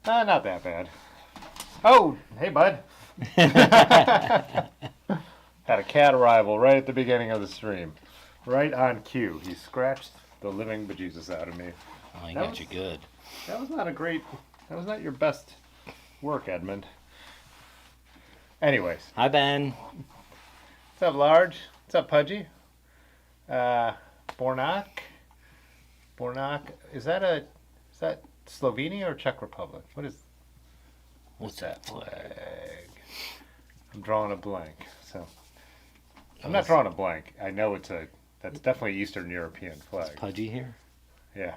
Not that bad. Oh, hey, bud. Had a cat arrival right at the beginning of the stream. Right on cue. He scratched the living bejesus out of me. Oh, he got you good. That was not your best work, Edmund. Anyways. Hi, Ben. What's up, Large? What's up, Pudgy? Bornak? Is that Slovenia or Czech Republic? What's that flag? I'm drawing a blank. So I'm not drawing a blank. I know that's definitely Eastern European flag. Is Pudgy here? Yeah.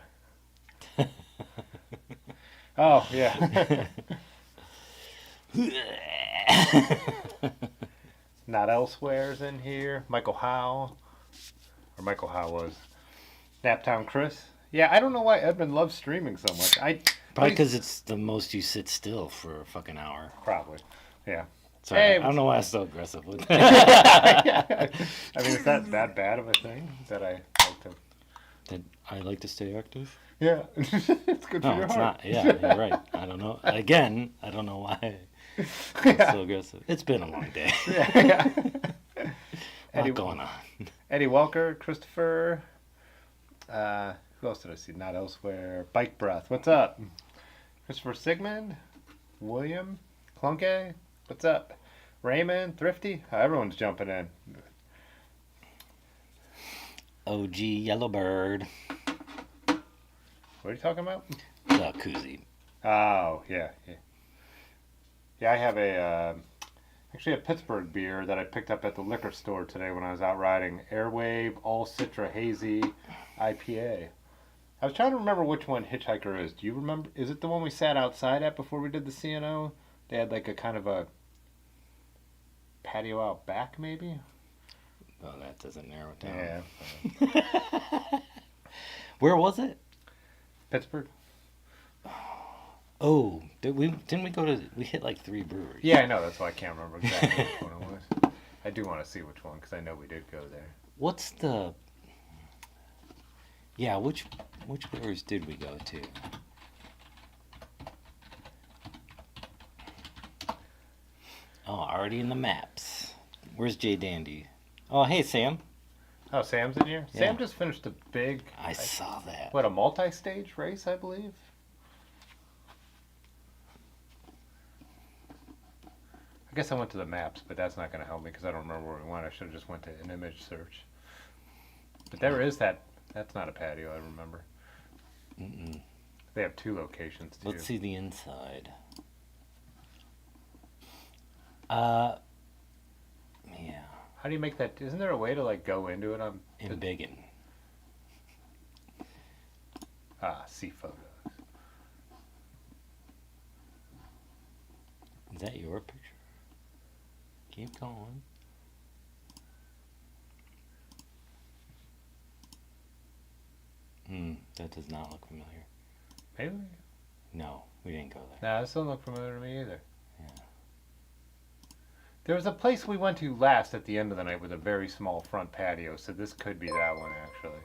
Oh, yeah. Not Elsewhere's in here. Michael Howe was. Naptown Chris. Yeah, I don't know why Edmund loves streaming so much. Probably because it's the most you sit still for a fucking hour. Probably. Yeah. Sorry, I don't know why I'm so aggressive with it. I mean, is that bad of a thing that I like to... That I like to stay active? Yeah. It's good for your it's heart. not. Yeah, you're right. I don't know. Again, I don't know why I'm so aggressive. It's been a long day. Yeah. What's going on? Eddie Welker, Christopher. Who else did I see? Not Elsewhere. Bike Breath. What's up? Christopher Sigmund. William. Clunke. What's up? Raymond. Thrifty. Everyone's jumping in. OG Yellowbird. What are you talking about? The koozie. Oh, yeah. Yeah, I have actually a Pittsburgh beer that I picked up at the liquor store today when I was out riding. Airwave All Citra Hazy IPA. I was trying to remember which one Hitchhiker is. Do you remember? Is it the one we sat outside at before we did the CNO? They had like a kind of a patio out back, maybe? Oh, that doesn't narrow it down. Yeah. Where was it? Pittsburgh. Oh, didn't we go to? We hit like 3 breweries. Yeah, I know. That's why I can't remember exactly which one it was. I do want to see which one because I know we did go there. What's the? Yeah, which breweries did we go to? Oh, already in the maps. Where's Jay Dandy? Oh, hey Sam. Oh, Sam's in here? Yeah. Sam just finished a big... I saw that. What, a multi-stage race, I believe? I guess I went to the maps, but that's not going to help me because I don't remember where we went. I should have just went to an image search. But there is that... That's not a patio, I remember. Mm-mm. They have 2 locations, too. Let's see the inside. Yeah. How do you make that? Isn't there a way to like go into it? In Biggin. See photos. Is that your picture? Keep going. That does not look familiar. Maybe? No, we didn't go there. Nah, this doesn't look familiar to me either. Yeah. There was a place we went to last at the end of the night with a very small front patio, so this could be that one, actually.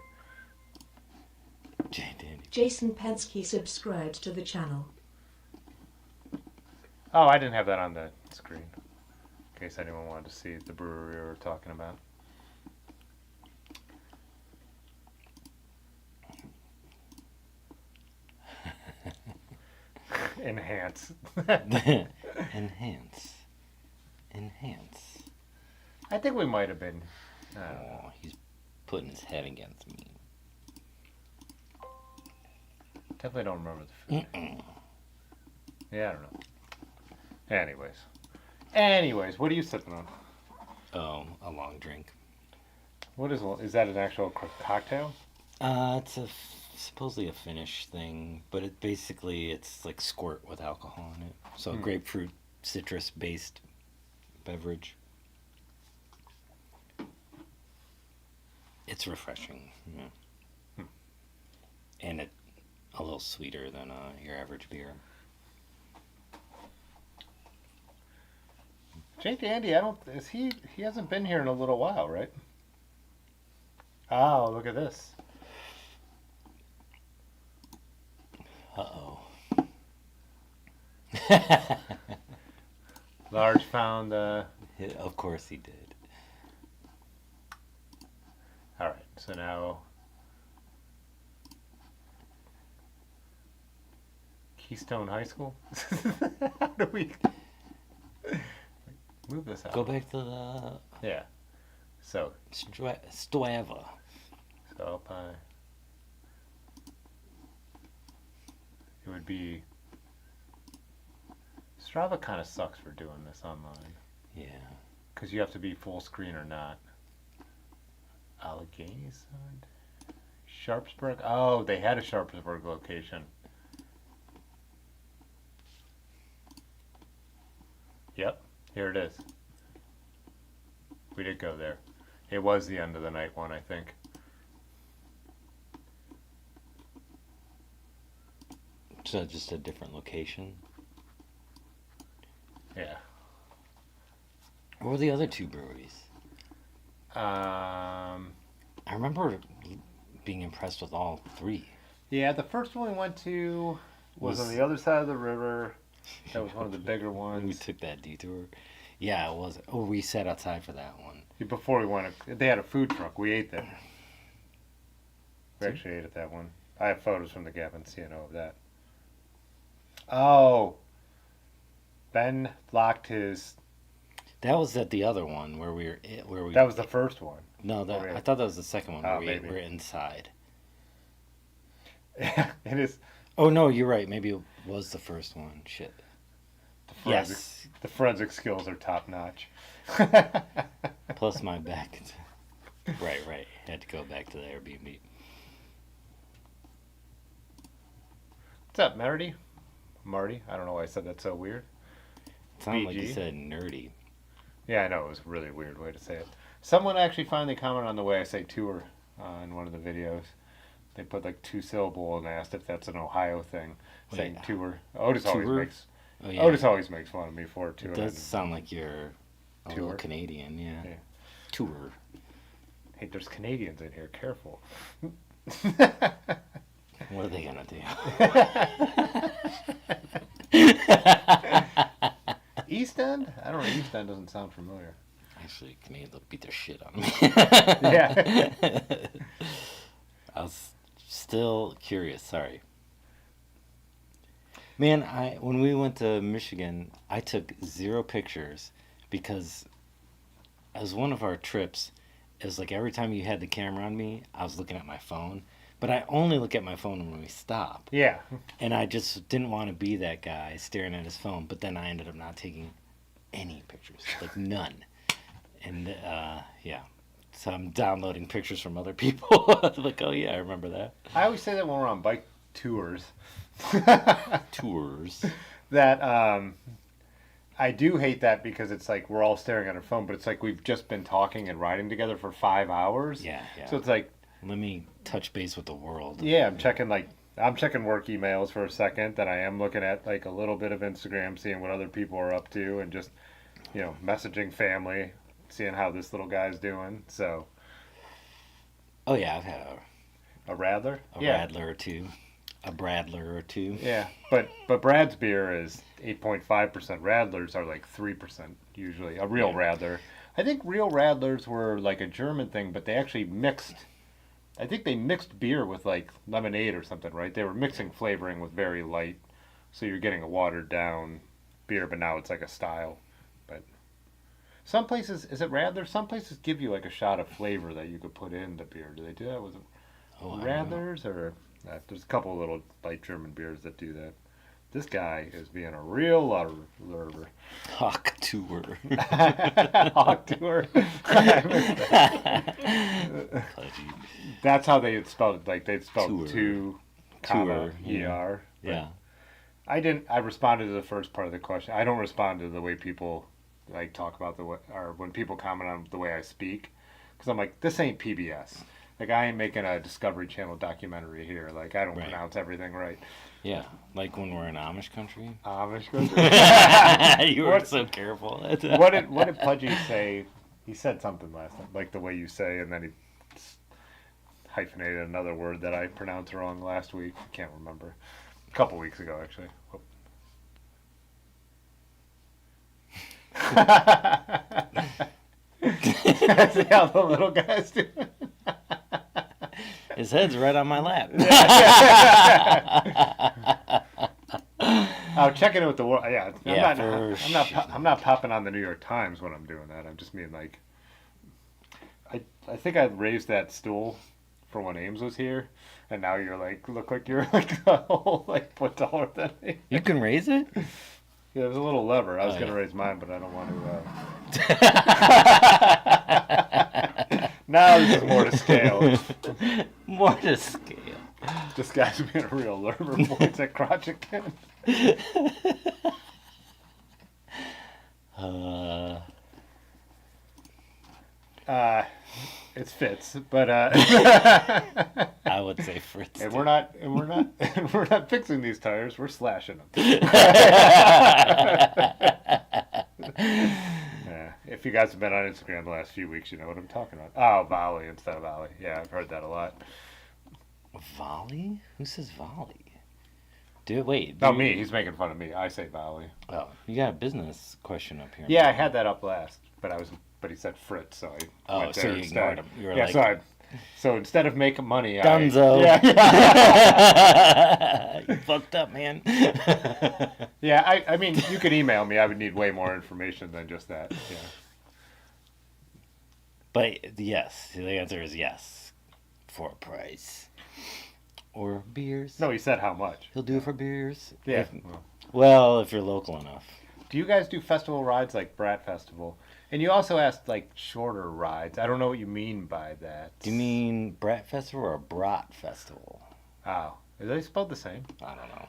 Jay Dandy. Jason Pensky subscribed to the channel. Oh, I didn't have that on the screen, in case anyone wanted to see the brewery we were talking about. Enhance. Enhance. I think we might have been. I don't know. Oh, he's putting his head against me. Definitely don't remember the food. Yeah, I don't know. Anyways, what are you sipping on? Oh, a long drink. What is that an actual cocktail? It's supposedly a Finnish thing, but it's like squirt with alcohol in it. So grapefruit, citrus-based beverage. It's refreshing, yeah. And a little sweeter than your average beer. Jake Andy, he hasn't been here in a little while, right? Oh, look at this. Uh-oh. Large found. Of course he did. All right, so now Keystone High School. How do we move this out? Go back to the Yeah. So Strava. Alpine. It would be. Strava kind of sucks for doing this online. Yeah. Because you have to be full screen or not. Allegheny side? Sharpsburg? Oh, they had a Sharpsburg location. Yep, here it is. We did go there. It was the end of the night one, I think. So just a different location. Yeah. What were the other two breweries? Um, I remember being impressed with all three. yeah, the first one we went to was on the other side of the river. That was one of the bigger ones. We took that detour. Yeah, it was. Oh, we sat outside for that one. Before we went, they had a food truck. We ate there. We actually ate at that one. I have photos from the Gavin CNO of that. Oh, Ben locked his. That was at the other one where we. That was the first one. No, Oh, yeah. I thought that was the second one where maybe. we were inside. It is. Oh no, you're right. Maybe it was the first one. Shit. Yes. The forensic skills are top notch. Plus my back. Right. Had to go back to the Airbnb. What's up, Marty? Marty? I don't know why I said that so weird. It sounded like BG. you said nerdy. Yeah, I know. It was a really weird way to say it. Someone actually finally commented on the way I say tour in one of the videos. They put like 2-syllable and asked if that's an Ohio thing, saying Wait, tour. Otis always tour? makes Oh yeah. Otis always makes fun of me for it too. It does sound like you're a little Tour? Canadian, yeah. Yeah. Tour. Hey, there's Canadians in here. Careful. What are they gonna do? East End? I don't know. East End doesn't sound familiar. Actually, Canadians will beat their shit on me. Yeah. I was still curious. Sorry. Man, when we went to Michigan, I took 0 pictures because as one of our trips, it was like every time you had the camera on me, I was looking at my phone. But I only look at my phone when we stop. Yeah. And I just didn't want to be that guy staring at his phone. But then I ended up not taking any pictures, like none. And yeah, so I'm downloading pictures from other people. Like, oh yeah, I remember that. I always say that when we're on bike tours. Tours. That I do hate that because it's like we're all staring at our phone, but it's like we've just been talking and riding together for 5 hours. Yeah. So it's like, Let me touch base with the world. yeah, I'm checking work emails for a second, then I am looking at like a little bit of Instagram, seeing what other people are up to, and just, messaging family, seeing how this little guy's doing. So. Oh yeah, I've had A Radler? a Radler or two. A Bradler or two. Yeah, but Brad's beer is 8.5%. Radlers are like 3% usually. A real Radler. I think real Radlers were like a German thing, but they actually mixed. I think they mixed beer with like lemonade or something, right? They were mixing flavoring with very light, so you're getting a watered down beer, but now it's like a style. But some places, is it Radler? Some places give you like a shot of flavor that you could put in the beer. Do they do that with Radlers or? There's a couple of little light German beers that do that. This guy is being a real lurber. Hawk tour. Hawk tour. That's how they had spelled it. Like they'd spelled Tour. 2, Tour, ER. But Yeah. I responded to the first part of the question. I don't respond to the way people like talk about or when people comment on the way I speak, because I'm like, this ain't PBS. Like, I ain't making a Discovery Channel documentary here. Like, I don't Right. pronounce everything right. Yeah, like when we're in Amish country. Amish country. You were so careful. What did Pudgy say? He said something last time, like the way you say, and then he hyphenated another word that I pronounced wrong last week. I can't remember. A couple weeks ago, actually. See how the little guys do it? His head's right on my lap. I'm checking it with the world. Yeah, Yeah, I'm not popping on the New York Times when I'm doing that. I'm just mean like, I think I raised that stool for when Ames was here, and now you're like, look like you're like a whole like foot taller than me. You can raise it? Yeah, there's a little lever. I was Oh, gonna yeah. raise mine, but I don't want to. Now this is more to scale. More to scale. This guy's being a real learner. Points at crotch again. It fits, but I would say Fritz. and we're not fixing these tires. We're slashing them. Yeah. If you guys have been on Instagram the last few weeks, you know what I'm talking about. Oh, volley instead of volley. Yeah, I've heard that a lot. Volley? Who says volley? Dude, wait. No, me. He's making fun of me. I say volley. Oh, you got a business question up here. Yeah, I had that up last, but he said Fritz, so I went so there you instead. ignored him. You were Yeah, like, so instead of making money, Dunzo. Yeah. You fucked up, man. Yeah, I mean, you could email me. I would need way more information than just that. Yeah. But yes, the answer is yes. For a price. Or beers. No, he said how much. He'll do it for beers. Yeah. Well, if you're local enough. Do you guys do festival rides like Brat Festival? And you also asked like shorter rides. I don't know what you mean by that. Do you mean Brat Festival or Brat Festival? Oh, are they spelled the same? I don't know.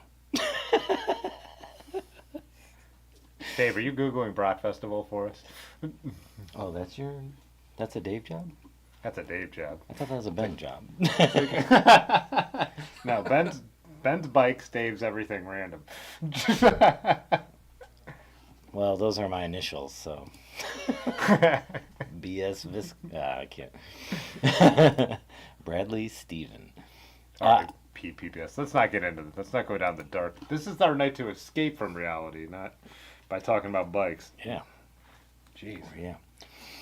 Dave, are you Googling Brat Festival for us? Oh, that's a Dave job? That's a Dave job. I thought that was a Ben job. No, Ben's bikes, Dave's everything random. Well, those are my initials, so. I can't. Bradley Steven. All right, PPS. Let's not get into this. Let's not go down the dark. This is our night to escape from reality, not by talking about bikes. Yeah. Jeez. Yeah.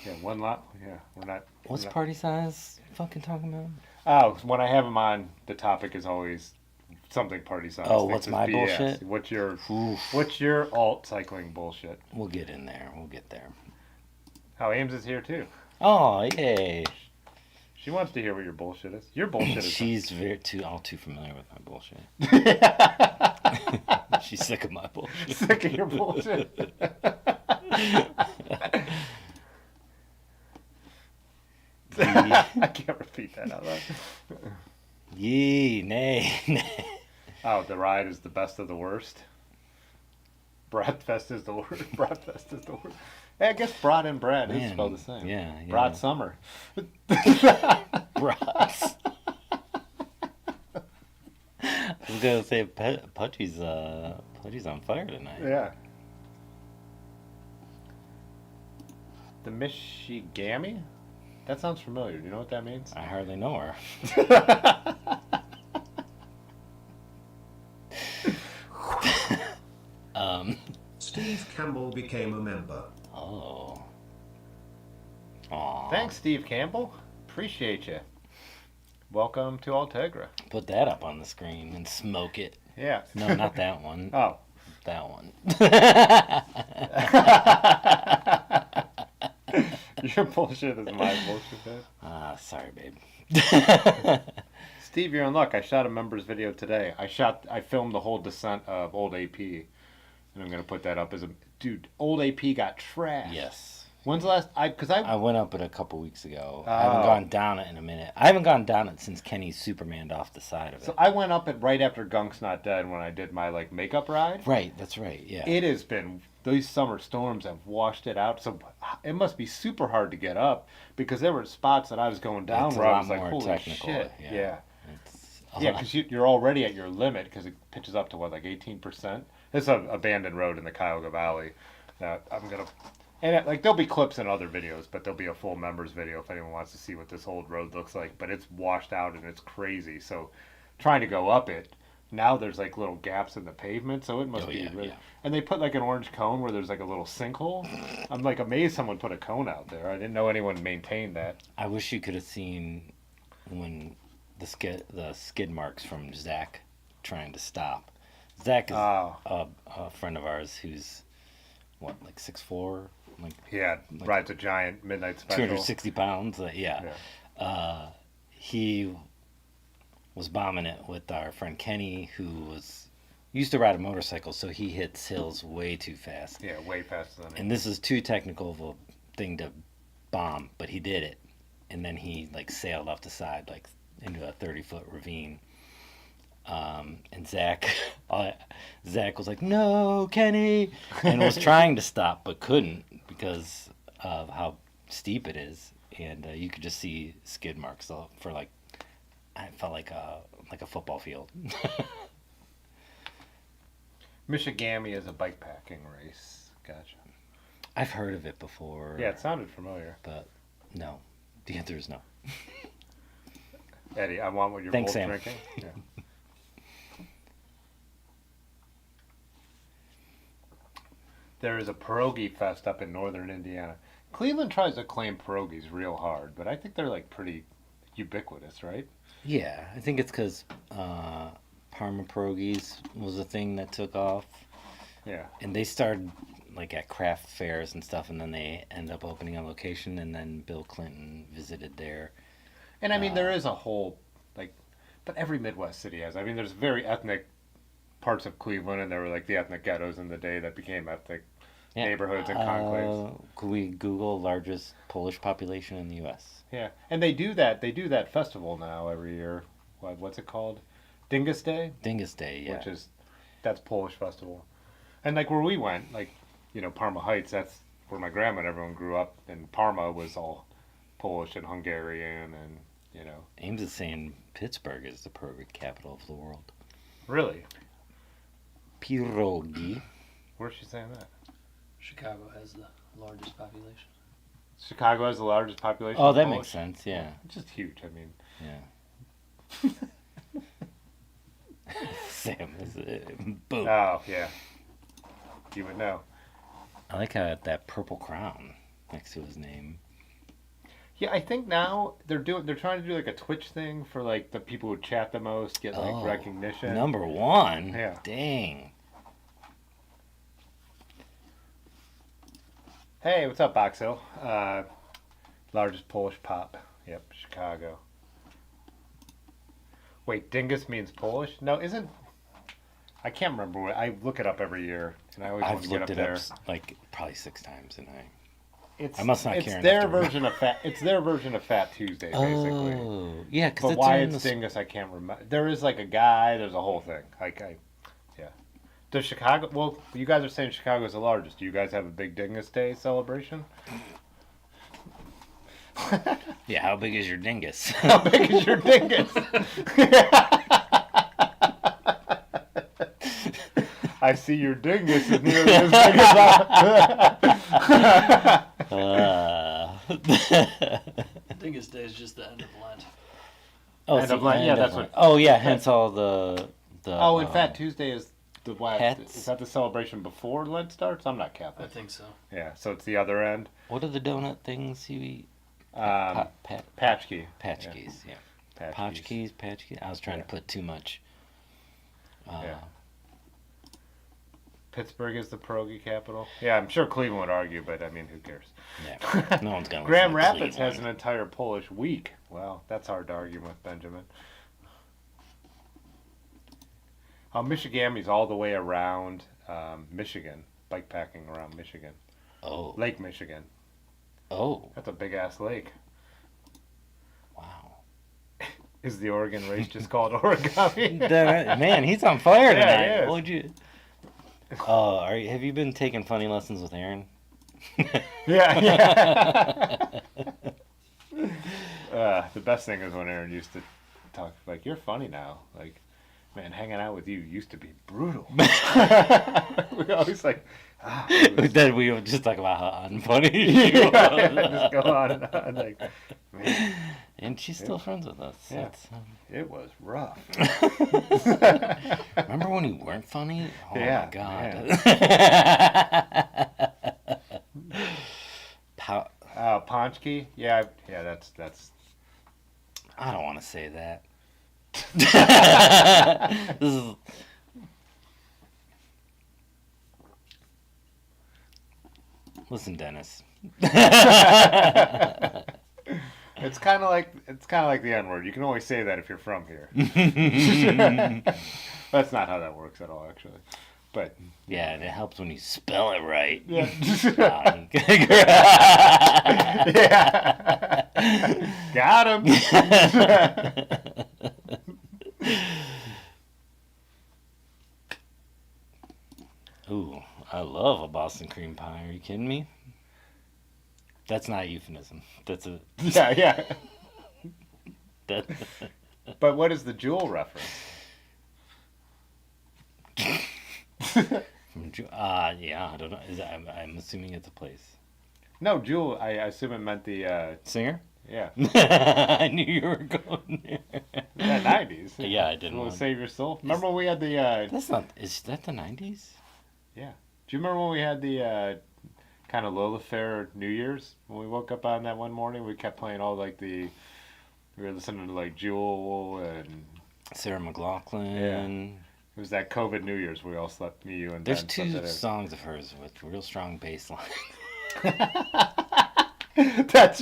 Yeah, one lot. Yeah, we're not. What's we're not- party size fucking talking about? Oh, when I have them on, the topic is always something party size. Oh, Thinks what's it's my BS. bullshit? What's your alt cycling bullshit? We'll get in there. We'll get there. Oh, Ames is here too. Oh, yay. She wants to hear what your bullshit is. Your bullshit is. She's all too familiar with my bullshit. She's sick of my bullshit. Sick of your bullshit. I can't repeat that out loud. Yee, nay, nay. Oh, the ride is the best of the worst. Bratfest is the worst. Bratfest is the worst. Hey, I guess Brat and Brad is Man, spelled the same. yeah. Brat Summer. Brats. I was gonna say Pudgy's on fire tonight. Yeah. The Michigami? That sounds familiar. Do you know what that means? I hardly know her. Steve Campbell became a member. Oh. Aw. Thanks, Steve Campbell. Appreciate you. Welcome to Altegra. Put that up on the screen and smoke it. Yeah. No, not that one. Oh. That one. Your bullshit is my bullshit, man. Sorry, babe. Steve, you're in luck. I shot a members video today. I filmed the whole descent of Old AP. And I'm going to put that up as a... Dude, Old AP got trashed. Yes. When's the last... I went up it a couple weeks ago. I Oh. haven't gone down it in a minute. I haven't gone down it since Kenny Supermaned off the side of it. So I went up it right after Gunk's Not Dead when I did my, like, makeup ride. Right, that's right, yeah. It has been... These summer storms have washed it out. So it must be super hard to get up because there were spots that I was going down It's a where I lot was like, more holy technical, shit. yeah. Yeah. It's Yeah, because you're already at your limit because it pitches up to what, like 18%? It's an abandoned road in the Cuyahoga Valley that I'm going to... And like there'll be clips in other videos, but there'll be a full members video if anyone wants to see what this old road looks like. But it's washed out and it's crazy. So trying to go up it Now there's like little gaps in the pavement, so it must Oh, be yeah, really. yeah. And they put like an orange cone where there's like a little sinkhole. I'm like amazed someone put a cone out there. I didn't know anyone maintained that. I wish you could have seen when the skid marks from Zach trying to stop. Zach is Oh, a friend of ours who's what, like 6'4", like yeah, rides a giant midnight special. 260 pounds. Yeah. Yeah. He was bombing it with our friend Kenny, who used to ride a motorcycle, so he hits hills way too fast. Yeah, way faster than And this is too technical of a thing to bomb, but he did it. And then he like sailed off the side like into a 30-foot ravine. And Zach was like, "No, Kenny," and was trying to stop but couldn't because of how steep it is, and you could just see skid marks for like, I felt like a football field. Michigami is a bike packing race. Gotcha. I've heard of it before. Yeah, it sounded familiar. But no, the answer is no. Eddie, I want what you're Thanks, both Sam. drinking. Yeah. There is a pierogi fest up in northern Indiana. Cleveland tries to claim pierogies real hard, but I think they're like pretty ubiquitous, right? Yeah, I think it's because Parma pierogies was a thing that took off. Yeah. And they started like at craft fairs and stuff, and then they end up opening a location, and then Bill Clinton visited there. And I mean, there is a whole, like, but every Midwest city has. I mean, there's very ethnic parts of Cleveland, and there were like the ethnic ghettos in the day that became ethnic neighborhoods and conclaves. Could we Google largest Polish population in the U.S.? Yeah, and they do that. They do that festival now every year. What's it called? Dingus Day, Dingus Day, yeah. which is that's Polish festival. And like where we went, like Parma Heights. That's where my grandma and everyone grew up, and Parma was all Polish and Hungarian, and Ames is saying Pittsburgh is the pierogi capital of the world. Really. Pierogi. Where's she saying that? Chicago has the largest population. Chicago has the largest population. Oh, of that Polish? makes sense. Yeah. It's just huge. I mean, Yeah. Sam is boom. oh yeah, you would know. I like how that purple crown next to his name. Yeah, I think now they're trying to do like a Twitch thing for like the people who chat the most get like recognition. Number one. Yeah. Dang. Hey, what's up, Box Hill? Largest Polish pop. Yep, Chicago. Wait, dingus means Polish? No, isn't. I can't remember what. I look it up every year, and I always want I've to get looked up it there. up like probably 6 times, and It's, I must not it's care their enough to version of fat. It's their version of Fat Tuesday, basically. Oh, yeah, because But why it's dingus, I can't remember. There is like a guy. There's a whole thing. Yeah. Does Chicago? Well, you guys are saying Chicago is the largest. Do you guys have a big Dingus Day celebration? Yeah, how big is your dingus? How big is your dingus? I see your dingus is nearly as big as Dingus Day is just the end of Lent. Oh, End it's of the Lent, yeah, end that's of Lent. what- Oh, yeah, hence all the. Oh, and Fat Tuesday is the what? Hats. Is that the celebration before Lent starts? I'm not I Catholic. think so. Yeah, so it's the other end. What are the donut things you eat? Patchkey. Patchkeys, yeah. Patchkeys. Patchkeys. I was trying to put too much. Yeah. Pittsburgh is the pierogi capital. Yeah, I'm sure Cleveland would argue, but I mean, who cares? Yeah. No one's gonna. Grand listen to Rapids has an Cleveland. entire Polish week. Well, that's hard to argue with, Benjamin. Michigami's all the way around Michigan, bike packing around Michigan. Oh. Lake Michigan. Oh. That's a big ass lake. Wow. Is the Oregon race just called origami? Man, he's on fire Yeah, tonight. he is. What would you? Oh, have you been taking funny lessons with Aaron? Yeah. The best thing is when Aaron used to talk like, "You're funny now." Like, man, hanging out with you used to be brutal. We always like. Then we would just talk about how unfunny. Yeah, just go on and on. Like, And she's still friends with us. Yeah. That's, It was rough. remember when you weren't funny? Oh Yeah, my god. Ponchki? Yeah, that's I don't want to say that. This is. Listen, Dennis. it's kind of like the N-word. You can only say that if you're from here. That's not how that works at all, actually. But Yeah, and it helps when you spell it right. yeah. Yeah. Got him. Ooh, I love a Boston cream pie. Are you kidding me? That's not a euphemism. That's a. Yeah. That, But what is the Jewel reference? yeah, I don't know. I'm assuming it's a place. No, Jewel. I assume it meant the. Singer? Yeah. I knew you were going there. The 90s. Yeah, I didn't Want want to save your soul? Remember when we had the. That's not. Is that the 90s? Yeah. Do you remember when we had the kind of Lilith Fair New Year's? When we woke up on that one morning, we kept playing all like the. We were listening to like Jewel and. Sarah McLachlan. It was that COVID New Year's we all slept. Me, you, and There's Ben two slept at songs of hers with real strong bass line. That's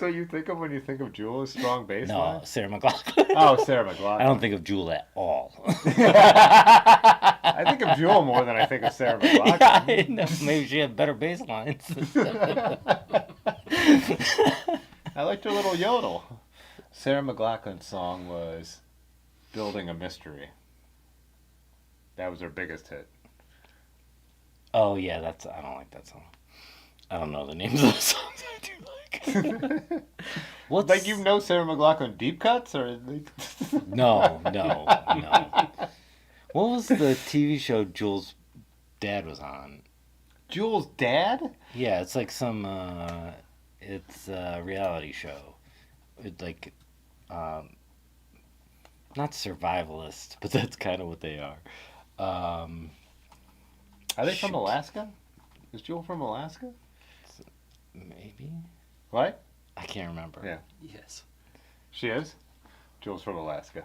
what you think of when you think of Jewel, strong bass No, line? Sarah McLachlan. Oh, Sarah McLachlan. I don't think of Jewel at all. I think of Jewel more than I think of Sarah McLachlan. Yeah, I know. Maybe she had better bass lines. I liked her little yodel. Sarah McLachlan's song was Building a Mystery. That was her biggest hit. Oh yeah, I don't like that song. I don't know the names of the songs I do like. What's Like you know Sarah McLachlan deep cuts or No. What was the TV show Jules' dad was on? Jewel's dad? Yeah, it's like some it's a reality show. It's like not survivalist, but that's kind of what they are. Are they from Shoot. Alaska? Is Jewel from Alaska? Maybe? What? I can't remember. Yeah. Yes. She is? Jewel's from Alaska.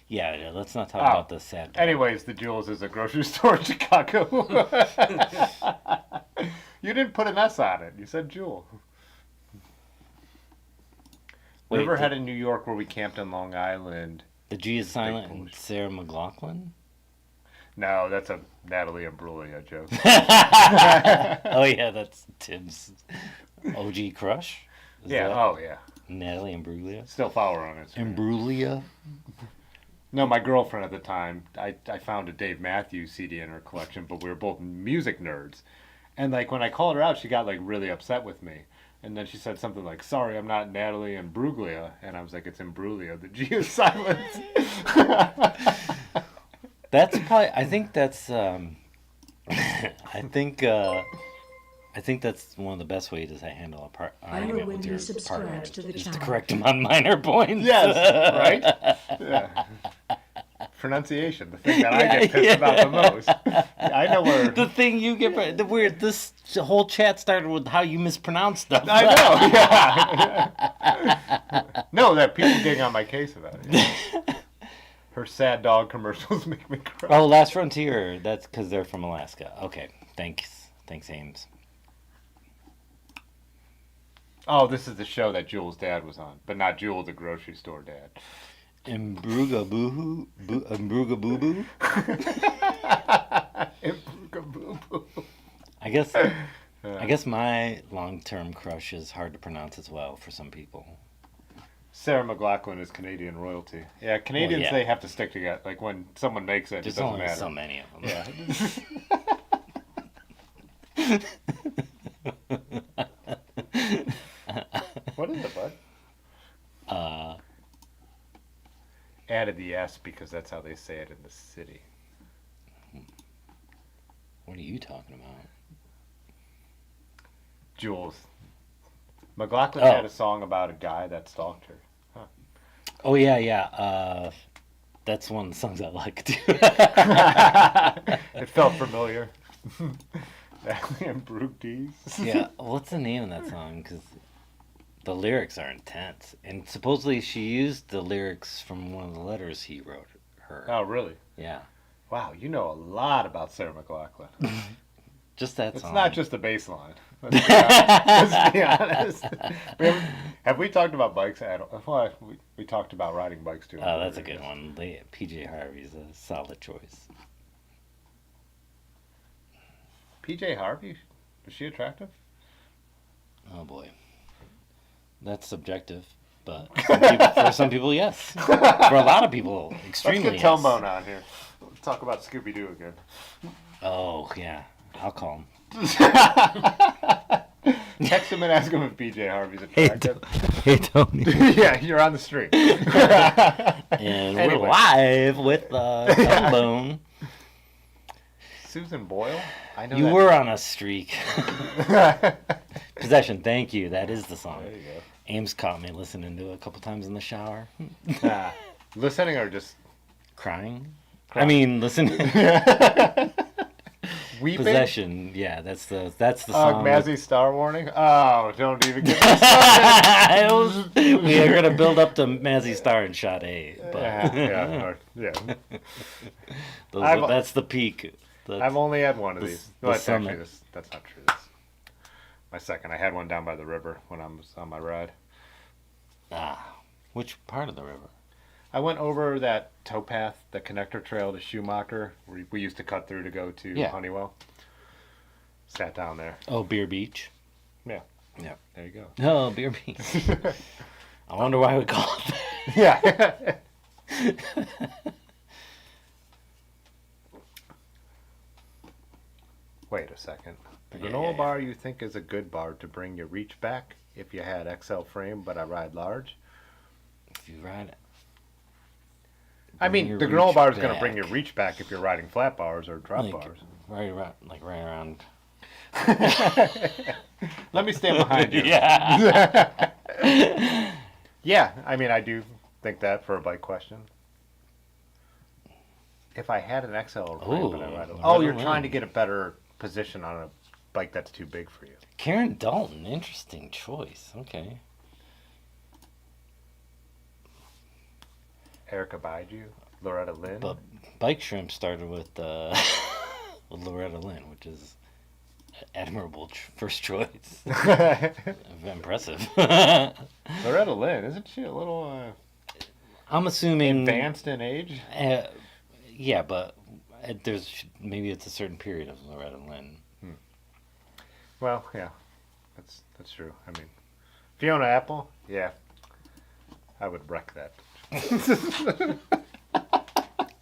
Yeah, let's not talk Oh. about the sad part. Anyways, the Jewel's is a grocery store in Chicago. You didn't put an S on it. You said Jewel. Wait, Riverhead in New York where we camped in Long Island. The G is silent and Polish. Sarah McLachlan? No, that's a Natalie Imbruglia joke. Oh yeah, that's Tim's OG crush. Is Yeah, that oh yeah. Natalie Imbruglia. Still follow her on Instagram. Imbruglia. No, my girlfriend at the time, I found a Dave Matthews CD in her collection, but we were both music nerds. And like when I called her out, she got like really upset with me. And then she said something like, "Sorry, I'm not Natalie Imbruglia." And I was like, "It's Imbruglia. The G is silent." That's probably. I think that's. I think that's one of the best ways to handle argument when with you your subscribe partner to the is to channel. correct them on minor points. Yes, right? Yeah. Pronunciation, the thing that I get pissed about the most. I know where. The thing you get the weird. This whole chat started with how you mispronounce stuff. I know, yeah. No, that people getting on my case about it. Yeah. Her sad dog commercials make me cry. Oh, Last Frontier. That's because they're from Alaska. Okay, thanks, Ames. Oh, this is the show that Jewel's dad was on, but not Jewel, the grocery store dad. Imbruga boo boo. Imbruga boo boo. I guess my long-term crush is hard to pronounce as well for some people. Sarah McLachlan is Canadian royalty. Yeah, Canadians, yeah. they have to stick together. Like when someone makes it, There's it doesn't only matter. so many of them. Yeah. What is it, bud? Added the S because that's how they say it in the city. What are you talking about? Jules. McLaughlin Oh. had a song about a guy that stalked her. Oh yeah. That's one of the songs I like too. It felt familiar. And Brooke D's. Yeah, what's the name of that song? Because the lyrics are intense, and supposedly she used the lyrics from one of the letters he wrote her. Oh, really? Yeah, Wow, you know a lot about Sarah McLaughlin. just that It's song. not just the bass line. Let's be honest. Have we talked about bikes? Well, we talked about riding bikes too. Oh, that's a good one. PJ Harvey's a solid choice. PJ Harvey? Is she attractive? Oh boy, that's subjective, but for some people, yes. For a lot of people, extremely. Let's get Tombone on here. Let's talk about Scooby Doo again. Oh yeah, I'll call him. Text him and ask him if PJ Harvey's attractive. Hey Tony. Yeah, you're on the street. And Anyway. we're live with Tombone. Susan Boyle? I know You that. were on a streak. Possession, thank you. That is the song. There you go. Ames caught me listening to it a couple times in the shower. Listening or just Crying? I mean, listening. weeping? Possession, yeah, that's the song. Mazzy Star Warning? Oh, don't even get me started. We are gonna build up to Mazzy Star in shot A, but Yeah. that's the peak. I've only had one of these. the Well, that's summit. actually that's not true. That's my second. I had one down by the river when I was on my ride. Which part of the river? I went over that towpath, the connector trail to Schumacher, where we used to cut through to go to Yeah. Honeywell. Sat down there. Oh, Beer Beach. Yeah. Yeah. There you go. Oh, Beer Beach. I wonder why we call it that. Yeah. Wait a second. The granola bar you think is a good bar to bring your reach back if you had XL frame, but I ride large? If you ride it. I Bring mean, your the granola reach bar is going to back. bring your reach back if you're riding flat bars or drop Like, bars. right around. Let me stand behind you. Yeah. Yeah, I mean, I do think that for a bike question. If I had an XL frame, but I ride a... Ooh, Oh, you're right trying to on. get a better position on a bike that's too big for you. Karen Dalton, interesting choice. Okay. Erica Baiju, Loretta Lynn. But Bike Shrimp started with with Loretta Lynn, which is admirable first choice. Impressive. Loretta Lynn, isn't she a little I'm assuming advanced in age? Yeah, but there's maybe it's a certain period of Loretta Lynn. Well, yeah, that's true. I mean, Fiona Apple, yeah, I would wreck that.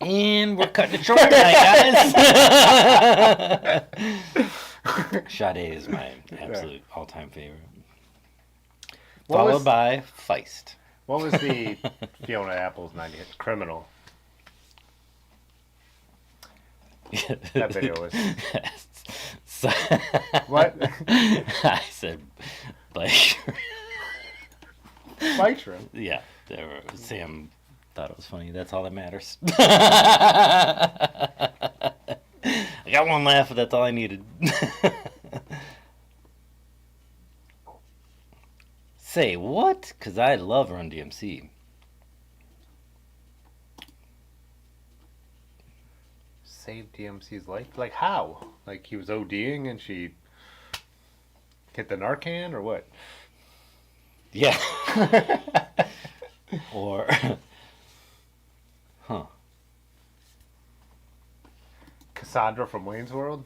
And we're cutting it short tonight, guys. Sade is my absolute all-time favorite. Followed by Feist. What was the Fiona Apple's 90 hit? Criminal. That video was... So, What? I said bike. Bike shrimp. Yeah, Sam thought it was funny. That's all that matters. I got one laugh, but that's all I needed. Say what? Because I love Run DMC. Saved DMC's life? Like how? Like he was ODing and she hit the Narcan or what? Yeah. Or, huh. Cassandra from Wayne's World?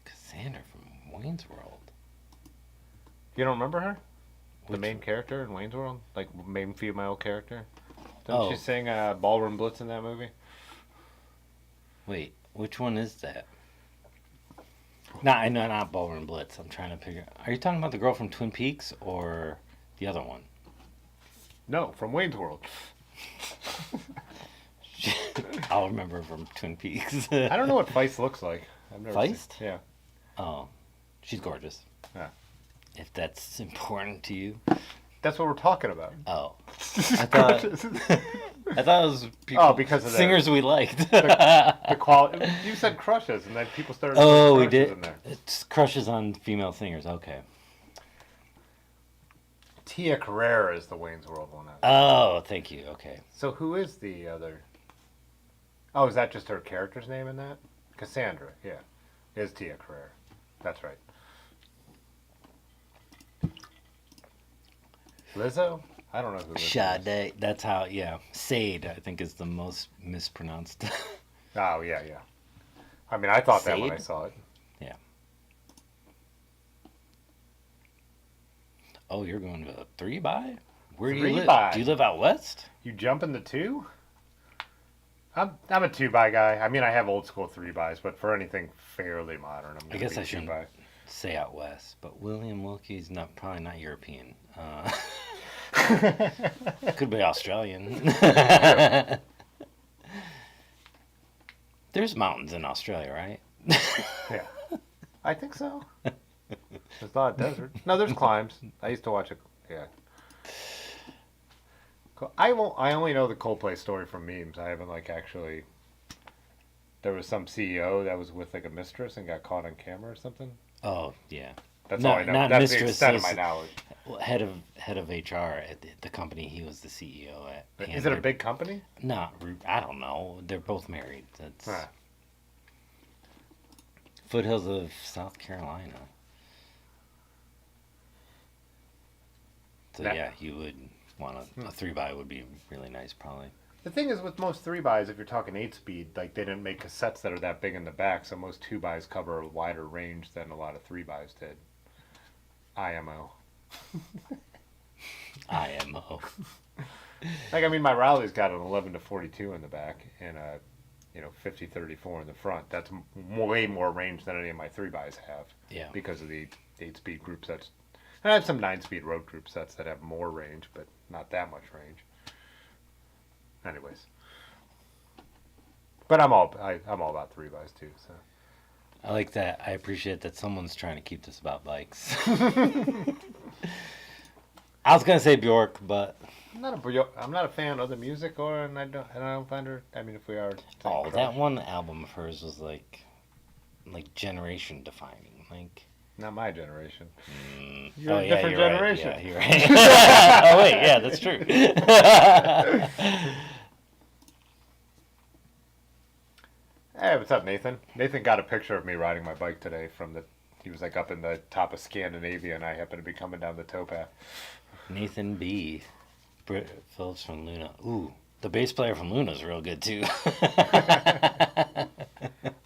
Cassandra from Wayne's World. You don't remember her? The Which main one? character in Wayne's World? Like main female character? Didn't Oh. she sing Ballroom Blitz in that movie? Wait, which one is that? Not Ballroom Blitz. I'm trying to figure. Are you talking about the girl from Twin Peaks or the other one? No, from Wayne's World. I'll remember from Twin Peaks. I don't know what Feist looks like. I've never Feist? seen. Yeah. Oh, She's gorgeous. Yeah. If that's important to you. That's what we're talking about. Oh. I thought it was people, Oh, because of that. singers we liked. The quality. You said crushes, and then people started. Oh, putting we crushes did. In there. It's crushes on female singers. Okay. Tia Carrera is the Wayne's World one. Oh, thank you. Okay. So who is the other? Oh, is that just her character's name in that? Cassandra, yeah, is Tia Carrera. That's right. Lizzo? I don't know who Lizzo is. Sade. That's how. Yeah. Sade, I think, is the most mispronounced. Oh, yeah. I mean, I thought that when I Sade? saw it. Yeah. Oh, you're going to a 3x? Where do you live? 3x? Do you live out west? You jump in the 2? I'm a 2x guy. I mean, I have old school 3x's, but for anything fairly modern, I'm I gonna guess be I shouldn't 2x. say out west, but William Wilkie's probably not European. Could be Australian. There's mountains in Australia, right? Yeah, I think so. There's not a desert. No, there's climbs. I used to watch it. Yeah. I only know the Coldplay story from memes. I haven't actually. There was some CEO that was with a mistress and got caught on camera or something. Oh yeah. That's No, all I know. not That's the mistress, extent of my it's- knowledge. Well, head of HR at the company he was the CEO at. Is and it a they're big company? Not. I don't know. They're both married. That's Huh. foothills of South Carolina. So That- yeah, you would want a 3x would be really nice, probably. The thing is with most 3x's, if you're talking 8-speed, they didn't make cassettes that are that big in the back, so most 2x's cover a wider range than a lot of 3x's did. IMO. IMO. I mean, my Raleig's got an 11 to 42 in the back and a 50-34 in the front. That's way more range than any of my 3x's have. Yeah. Because of the 8-speed group sets. And I have some 9-speed road group sets that have more range, but not that much range. Anyways. But I'm all about 3x's too, so. I like that. I appreciate that someone's trying to keep this about bikes. I was gonna say Bjork, but I'm not a fan of the music, and I don't find her. I mean, if we are. that one album of hers was like generation defining. Not my generation. Mm, You're a different you're generation. Right. Yeah, you're right. Oh wait, yeah, that's true. Hey, what's up, Nathan? Nathan got a picture of me riding my bike today he was up in the top of Scandinavia, and I happened to be coming down the towpath. Nathan B. Phillips from Luna. Ooh, the bass player from Luna's real good too. I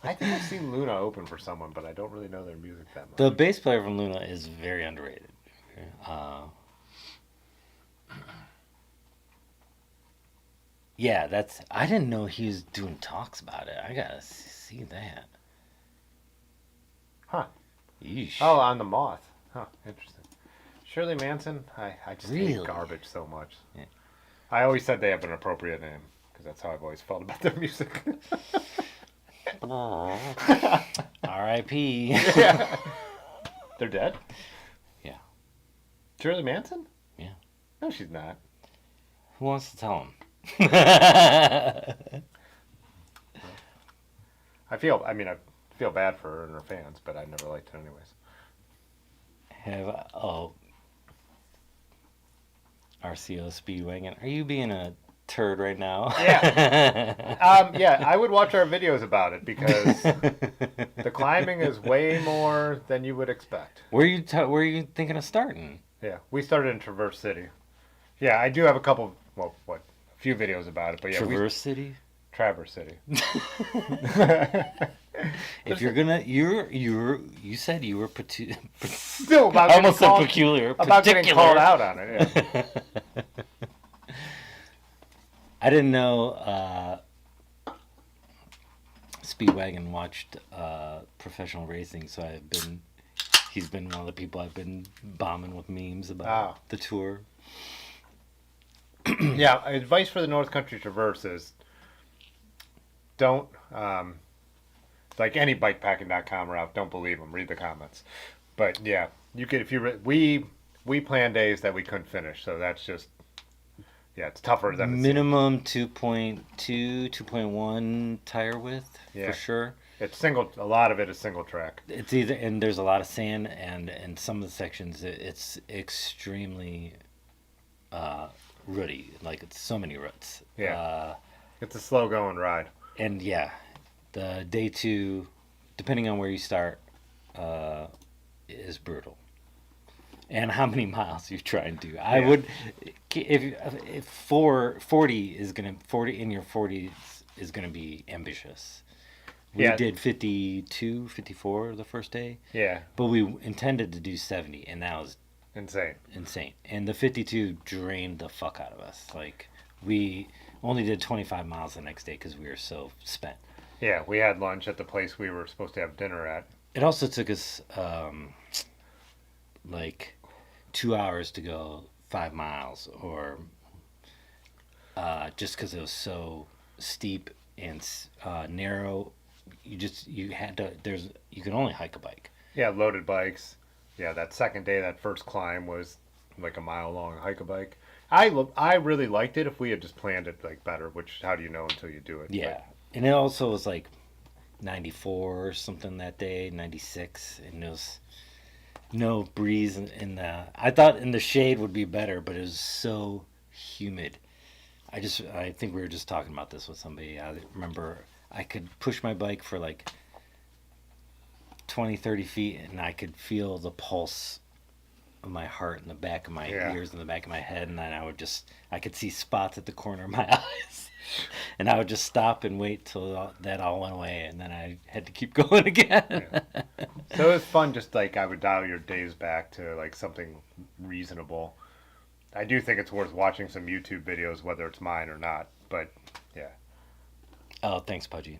think I've seen Luna open for someone, but I don't really know their music that much. The bass player from Luna is very underrated. Yeah, I didn't know he was doing talks about it. I gotta see that. Huh. Yeesh. Oh, on the Moth. Huh, interesting. Shirley Manson, I just hate Really? garbage so much. Yeah. I always said they have an appropriate name, because that's how I've always felt about their music. R.I.P. Yeah. They're dead? Yeah. Shirley Manson? Yeah. No, she's not. Who wants to tell him? I feel bad for her and her fans, but I never liked it anyways. RCO Speedwagon. Are you being a turd right now? Yeah. Yeah, I would watch our videos about it because the climbing is way more than you would expect. Where are you thinking of starting? Yeah, we started in Traverse City. Yeah, I do have a few videos about it, but yeah, Traverse City? Traverse City. If you're gonna, you said you were Still about I almost said getting peculiar. about getting Particular. called out on it. Yeah. I didn't know Speedwagon watched professional racing, so he's been one of the people I've been bombing with memes about the tour. Yeah, advice for the North Country Traverse is don't, like any bikepacking.com route, don't believe them, read the comments. But yeah, you could if you we plan days that we couldn't finish, so that's just it's tougher than it seems. Minimum 2.2, 2.1 tire width Yeah. for sure. It's single. A lot of it is single track. It's either, and there's a lot of sand, and in some of the sections it's extremely rooty. Like it's so many roots. Yeah. It's a slow going ride. And yeah, the day 2, depending on where you start, is brutal. And how many miles you try and do. I would, if 40 is gonna 40 in your 40s is gonna be ambitious. We did 52, 54 the first day. Yeah. But we intended to do 70, and that was insane. And the 52 drained the fuck out of us. Like, we only did 25 miles the next day because we were so spent. Yeah, we had lunch at the place we were supposed to have dinner at. It also took us like 2 hours to go 5 miles, or just because it was so steep and narrow. You can only hike a bike. Yeah, loaded bikes. Yeah, that second day, that first climb was like a mile long hike a bike. I really liked it if we had just planned it like better, which how do you know until you do it? Yeah. But, And it also was like 94 or something that day, 96, and it was no breeze in the. I thought in the shade would be better, but it was so humid. I think we were just talking about this with somebody. I remember I could push my bike for like 20, 30 feet, and I could feel the pulse of my heart in the back of my ears, in the back of my head, and then I could see spots at the corner of my eyes. And I would just stop and wait till that all went away, and then I had to keep going again. Yeah. So it was fun, just like I would dial your days back to like something reasonable. I do think it's worth watching some YouTube videos, whether it's mine or not, but yeah. Oh, thanks, Pudgy.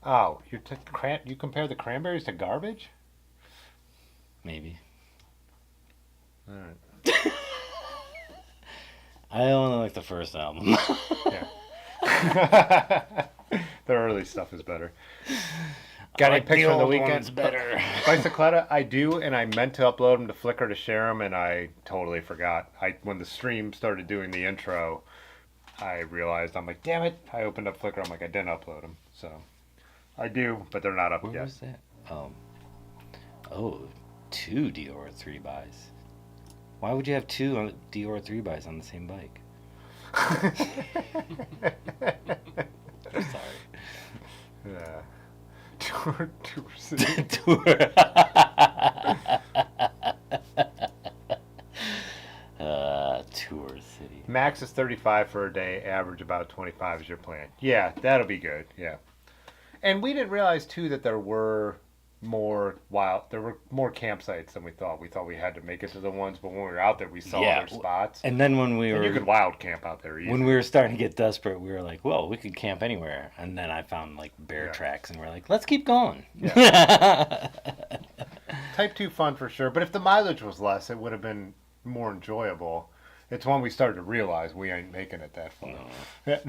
Oh, you compare the cranberries to garbage? Maybe. All right. I only like the first album. Yeah. The early stuff is better. Got any pics from the weekend? Better. Bicycletta, I do, and I meant to upload them to Flickr to share them, and I totally forgot. When the stream started doing the intro, I realized, I'm like, damn it. I opened up Flickr, I'm like, I didn't upload them. So, I do, but they're not up Where yet. was that? Oh, 2 Dior 3 buys. Why would you have 2 Dior 3 buys on the same bike? I'm sorry. Yeah. Tour City. Tour City. Max is 35 for a day, average about 25 is your plan. Yeah, that'll be good. Yeah. And we didn't realize too that there were more campsites than we thought. We thought we had to make it to the ones, but when we were out there we saw other spots. And then when you could wild camp out there easily. When we were starting to get desperate, we were like, well, we could camp anywhere. And then I found like bear tracks, and we're like, let's keep going. Yeah. Type 2 fun for sure, but if the mileage was less, it would have been more enjoyable. It's when we started to realize we ain't making it that far. No.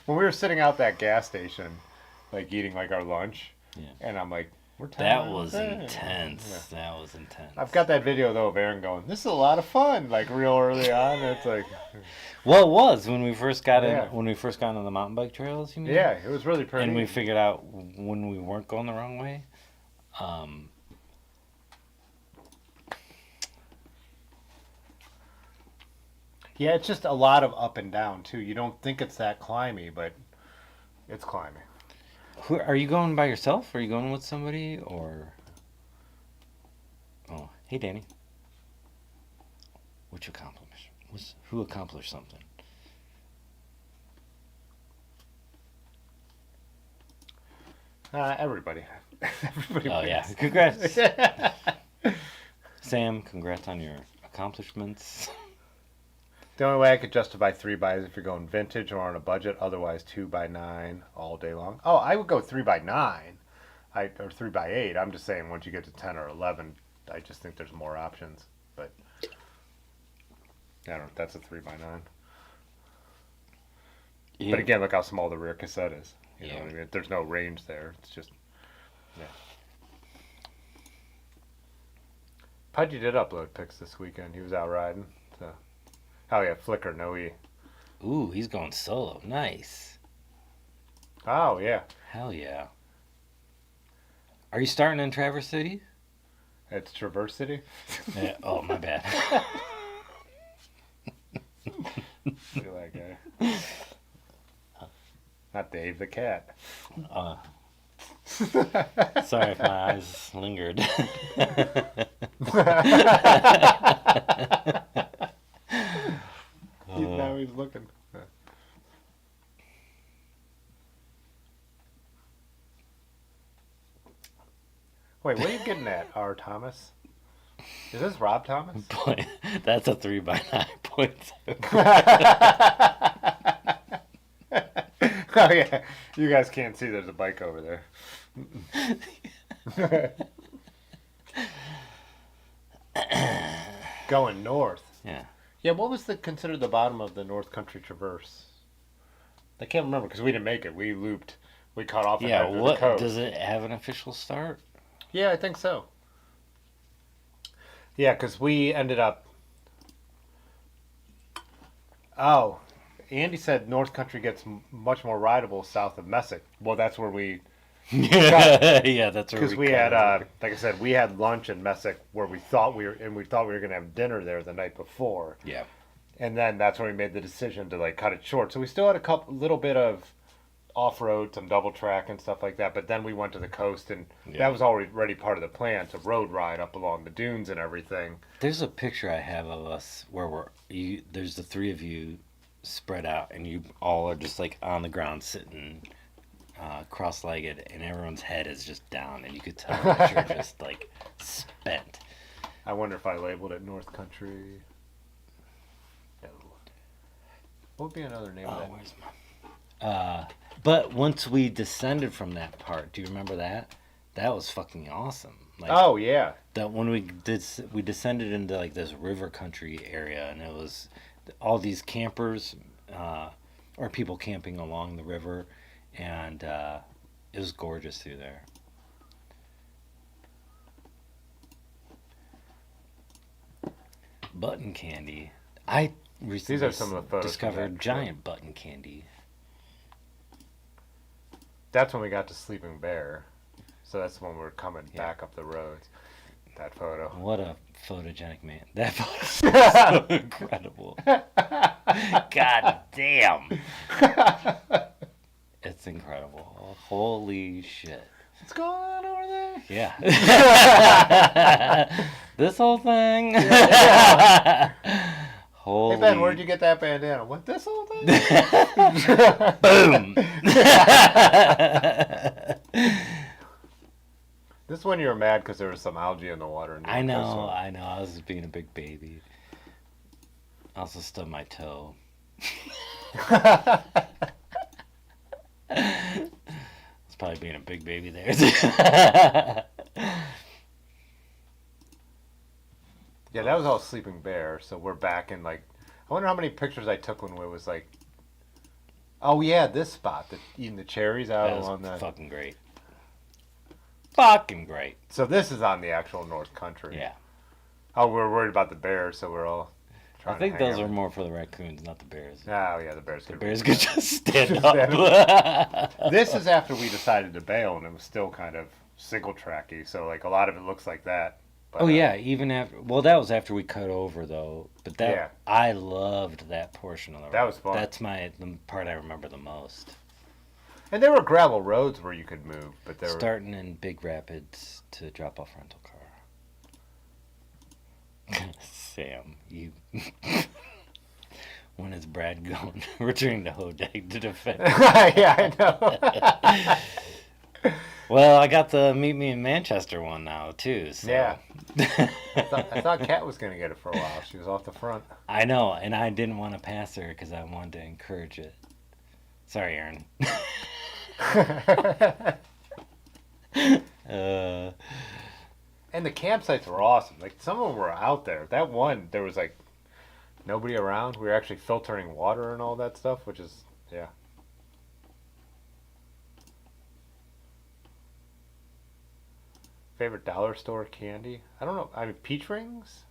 When we were sitting out that gas station, like eating like our lunch, and I'm like, that was intense. Yeah. That was intense. I've got that video though of Aaron going, "This is a lot of fun!" Like real early on. It's like, well, it was when we first got in. When we first got on the mountain bike trails. You mean? Yeah, it was really pretty. And we figured out when we weren't going the wrong way. Yeah, it's just a lot of up and down too. You don't think it's that climby, but it's climbing. Are you going by yourself? Are you going with somebody? Or oh, hey Danny, which accomplishment? Who accomplished something? Everybody. Everybody. Oh wins. yeah, congrats, Sam. Congrats on your accomplishments. The only way I could justify 3x is if you're going vintage or on a budget. Otherwise, 2x9 all day long. Oh, I would go 3x9, or 3x8. I'm just saying once you get to 10 or 11, I just think there's more options. But I don't know. That's a 3x9. Yeah. But again, look how small the rear cassette is. You know what I mean? There's no range there. It's just Pudgy did upload pics this weekend. He was out riding. So. Oh yeah, Flickr, no E. Ooh, he's going solo. Nice. Oh yeah. Hell yeah. Are you starting in Traverse City? It's Traverse City. Yeah. Oh, my bad. Look at that guy. Not Dave the cat. Sorry if my eyes lingered. Now he's looking. Wait, what are you getting at, R. Thomas? Is this Rob Thomas? Boy, that's a 3x9.7. Oh yeah, you guys can't see. There's a bike over there. Going north. Yeah. Yeah, what was considered the bottom of the North Country Traverse? I can't remember because we didn't make it. We looped. We cut off. And Yeah, headed to the what coast. does it have an official start? Yeah, I think so. Yeah, because we ended up. Oh, Andy said North Country gets much more rideable south of Messick. Well, that's where we. Yeah, that's where Because we had, like I said, we had lunch in Messick where we thought we were going to have dinner there the night before. Yeah. And then that's when we made the decision to like cut it short. So we still had little bit of off road, some double track and stuff like that. But then we went to the coast, and that was already part of the plan to road ride up along the dunes and everything. There's a picture I have of us where there's the three of you spread out, and you all are just like on the ground sitting cross-legged, and everyone's head is just down, and you could tell that you're just like spent. I wonder if I labeled it North Country. No. What would be another name of that? Where's my? But once we descended from that part, do you remember that? That was fucking awesome. Like, Oh yeah. that when we descended into like this river country area, and it was all these campers or people camping along the river, and it was gorgeous through there. Button candy. I recently These are some of the photos from discovered that giant button candy. That's when we got to Sleeping Bear. So that's when we're coming back up the roads. That photo. What a photogenic man. That photo is so incredible. God damn. It's incredible. Holy shit. What's going on over there? Yeah. This whole thing. Holy. Hey Ben, where'd you get that bandana? What, this whole thing? Boom. This one you were mad because there was some algae in the water. I know. I was just being a big baby. I also stubbed my toe. It's probably being a big baby there. Yeah, that was all Sleeping Bear. So we're back in like, I wonder how many pictures I took when it was like, oh yeah, this spot, eating the cherries out That along was the. fucking great. Fucking great. So this is on the actual North Country. Yeah. Oh, we're worried about the bears, so we're all I trying think to hang those out. are more for the raccoons, not the bears. Oh yeah, the bears. The could bears be- could just stand Stand up. This is after we decided to bail, and it was still kind of single tracky. So like a lot of it looks like that. But, Oh yeah, even after. Well, that was after we cut over though. But that Yeah. I loved that portion of the road. That was fun. That's the part I remember the most. And there were gravel roads where you could move, but there were. Starting in Big Rapids to drop off rental car. Sam, you. When is Brad going? Returning to Hodag to defend. Yeah, I know. Well, I got the Meet Me in Manchester one now too. So. Yeah. I thought Kat was going to get it for a while. She was off the front. I know, and I didn't want to pass her because I wanted to encourage it. Sorry, Aaron. And the campsites were awesome. Like some of them were out there. That one, there was like nobody around. We were actually filtering water and all that stuff, which is yeah. Favorite dollar store candy? I don't know. I mean, peach rings.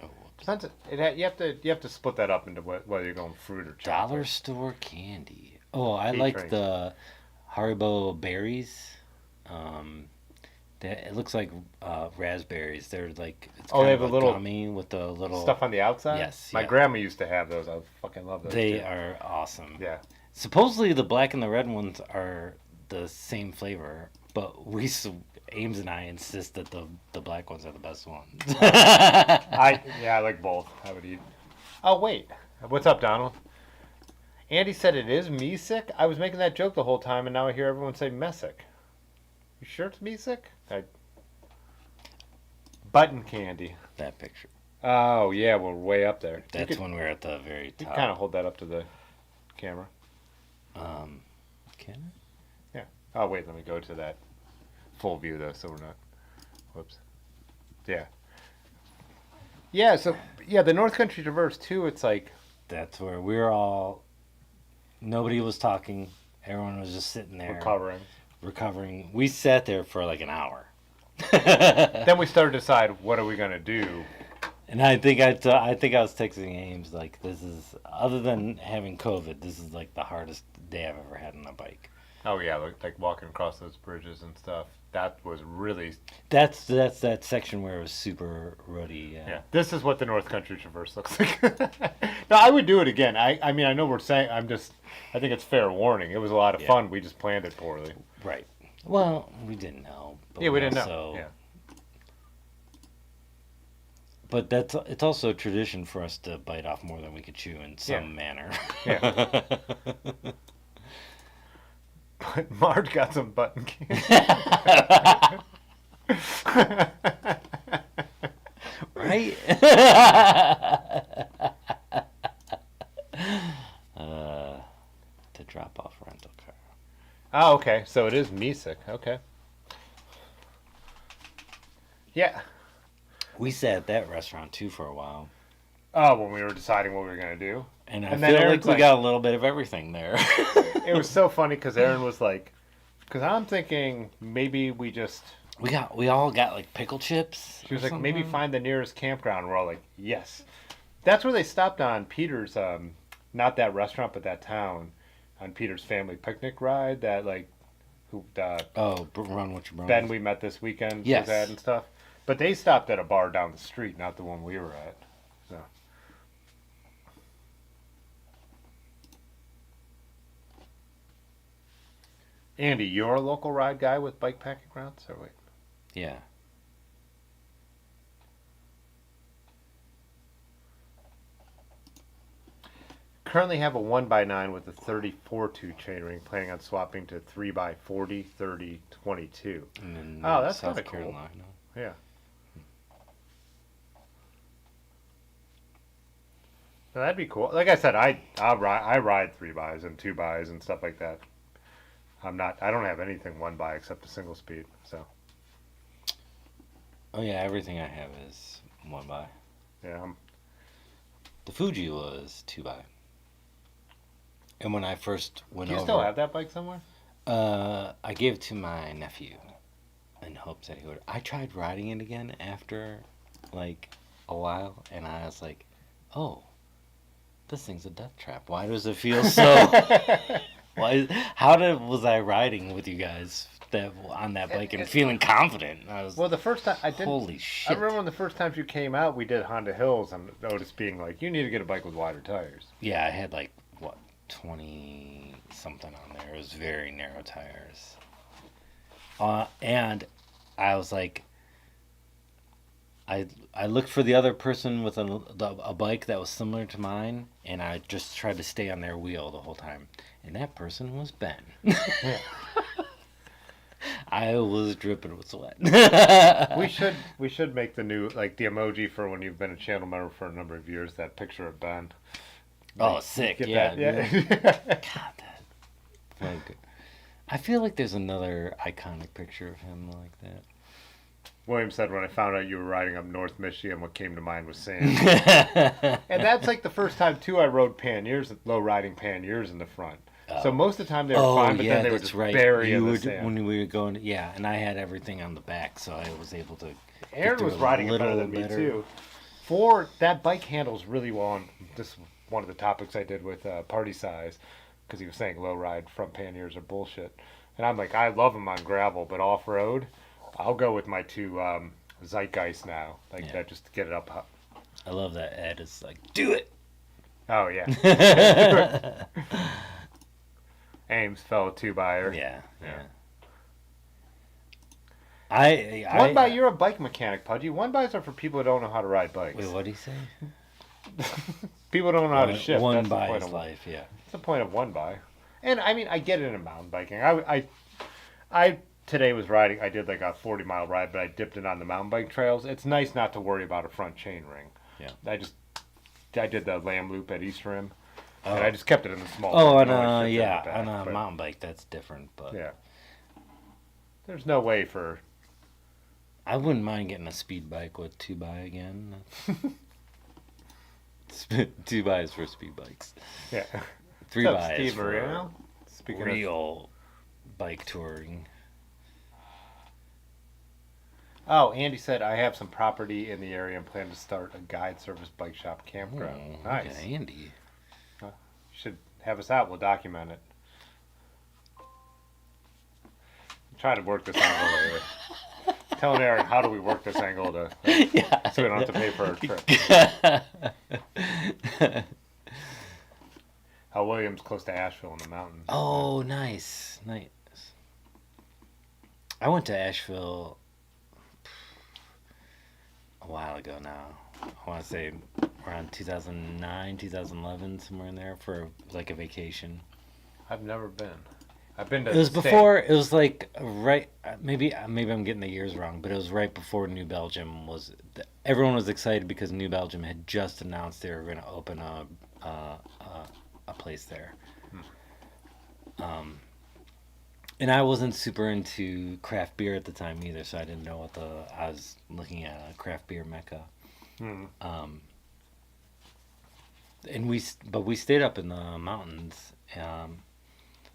Oh, whoops. Depends. You have to split that up into whether you're going fruit or chocolate. Dollar store candy. Oh, I Peach like rings. the Haribo berries. It looks like raspberries. They're like it's Oh, they kind have of a little gummy with the little Stuff on the outside. Yes, My yeah. grandma used to have those. I fucking love those. They too. are awesome. Yeah. Supposedly the black and the red ones are the same flavor, but Ames and I insist that the black ones are the best ones. I like both. I would eat. Oh wait, what's up, Donald? Andy said it is me sick. I was making that joke the whole time, and now I hear everyone say messick. You sure it's me sick? Button candy. That picture. Oh yeah, we're way up there. That's when we're at the very You top. kind of hold that up to the camera. Can Yeah. Oh wait, let me go to that full view though, so we're not. Whoops. Yeah. Yeah. So yeah, the North Country Traverse too. It's like That's where we're all. Nobody was talking. Everyone was just sitting there recovering. We sat there for like an hour. then we started to decide what are we gonna do. And I think I was texting Ames like, this is, other than having COVID, this is like the hardest day I've ever had on a bike. Oh yeah, like walking across those bridges and stuff. That was really That's that section where it was super ruddy. yeah. This is what the North Country Traverse looks like. No, I would do it again. I mean I know we're saying I think it's fair warning. It was a lot of fun. We just planned it poorly. Right. Well, we didn't know. But Yeah, we didn't know. also- Yeah. But it's also a tradition for us to bite off more than we could chew in some manner. Yeah. But Marge got some button candy. Right? To drop off rental car. Oh, okay. So it is Mesick. Okay. Yeah. We sat at that restaurant too for a while. Oh, when we were deciding what we were gonna do. And I And then feel like Aaron's we like- got a little bit of everything there. It was so funny because Aaron was like, because I'm thinking maybe we just. we all got like pickle chips. She was or like, maybe something. find the nearest campground. We're all like, yes. That's where they stopped on Peter's, not that restaurant, but that town, on Peter's family picnic ride. That like, who Oh, run with your brother. Ben we met this weekend Yes. was at and stuff. But they stopped at a bar down the street, not the one we were at. So. Andy, you're a local ride guy with bike packing routes, or wait? Yeah. Currently have a 1x9 with a 34 tooth chainring, planning on swapping to 3x40, 30, 22. And then Oh, that's South kinda cool. Carolina. Yeah. Now, that'd be cool. Like I said, I ride 3x and 2x and stuff like that. I don't have anything 1x except a single speed. So Oh yeah, everything I have is 1x. yeah, The Fuji was 2x. And when I first went do you over, still have that bike somewhere? I gave it to my nephew in hopes that he would. I tried riding it again after like a while, and I was like, "Oh, this thing's a death trap. Why does it feel so? Was I riding with you guys on that bike and feeling confident?" I was Well, the first time I did. holy I shit. remember when the first times you came out, we did Honda Hills, and Otis being like, "You need to get a bike with wider tires." Yeah, I had like what 20 something on there. It was very narrow tires. And I was like, I looked for the other person with a bike that was similar to mine, and I just tried to stay on their wheel the whole time. And that person was Ben. I was dripping with sweat. We should make the new the emoji for when you've been a channel member for a number of years. That picture of Ben. Oh, sick! Get Yeah, that, yeah. God, like, I feel like there's another iconic picture of him like that. William said when I found out you were riding up North Michigan, what came to mind was sand. And that's like the first time too I rode panniers, low riding panniers in the front. So most of the time they were Oh fine, but yeah, then they would that's just right. bury You in the would sand. when we were going. Yeah, and I had everything on the back, so I was able to. Aaron through was a riding it better little than me better. too. For that bike handles really well on this is one of the topics I did with party size because he was saying low ride front panniers are bullshit, and I'm like I love them on gravel, but off road, I'll go with my two Zeitgeist now, like Yeah. that just to get it up. I love that Ed is like, do it. Oh yeah, Ames fellow two buyer. Yeah, Yeah. yeah. I One by you're a bike mechanic, Pudgy. One bys are for people who don't know how to ride bikes. Wait, what did he say? People don't know how to shift. One That's the by point his of life, yeah. That's the point of one by. And I mean, I get it in mountain biking. I today was riding. I did like a 40-mile ride, but I dipped it on the mountain bike trails. It's nice not to worry about a front chain ring. Yeah. I did the Lamb Loop at East Rim, Oh, and I just kept it in the small. oh, bike. on No, I a shipped it in yeah, the back, on a but, mountain bike that's different, but Yeah. There's no way for. I wouldn't mind getting a speed bike with 2x again. 2x is for speed bikes. Yeah. 3x What's up, is Steve for Marino? Speaking of. real bike touring. Oh, Andy said I have some property in the area and plan to start a guide service bike shop campground. Oh, Nice. okay, Andy. You should have us out. We'll document it. Try to work this angle later. Telling Aaron, how do we work this angle to Yeah. so we don't have to pay for our trip? Williams close to Asheville in the mountains. Oh, nice, nice. I went to Asheville a while ago now. I want to say around 2009, 2011, somewhere in there for like a vacation. I've never been. I've been to. It was the state. before. It was like right. Maybe I'm getting the years wrong, but it was right before New Belgium was. Everyone was excited because New Belgium had just announced they were going to open a place there. And I wasn't super into craft beer at the time either, so I didn't know what I was looking at a craft beer mecca. Hmm. And we stayed up in the mountains.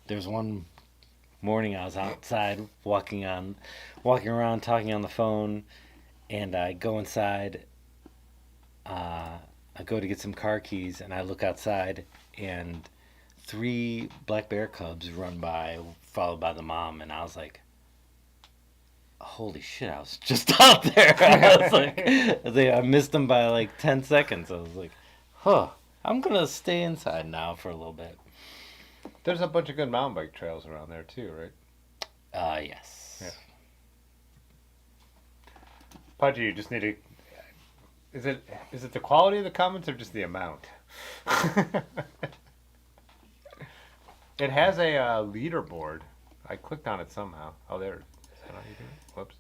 There's one morning I was outside walking around talking on the phone, and I go inside. I go to get some car keys, and I look outside, and 3 black bear cubs run by, followed by the mom, and I was like, holy shit, I was just out there. I was like, I missed them by like 10 seconds. I was like, huh, I'm gonna stay inside now for a little bit. There's a bunch of good mountain bike trails around there too, right? Yes. Yeah. Pudgy, you just need to. Is it the quality of the comments or just the amount? It has a leaderboard. I clicked on it somehow. Oh, there. Is that how you do it? Whoops.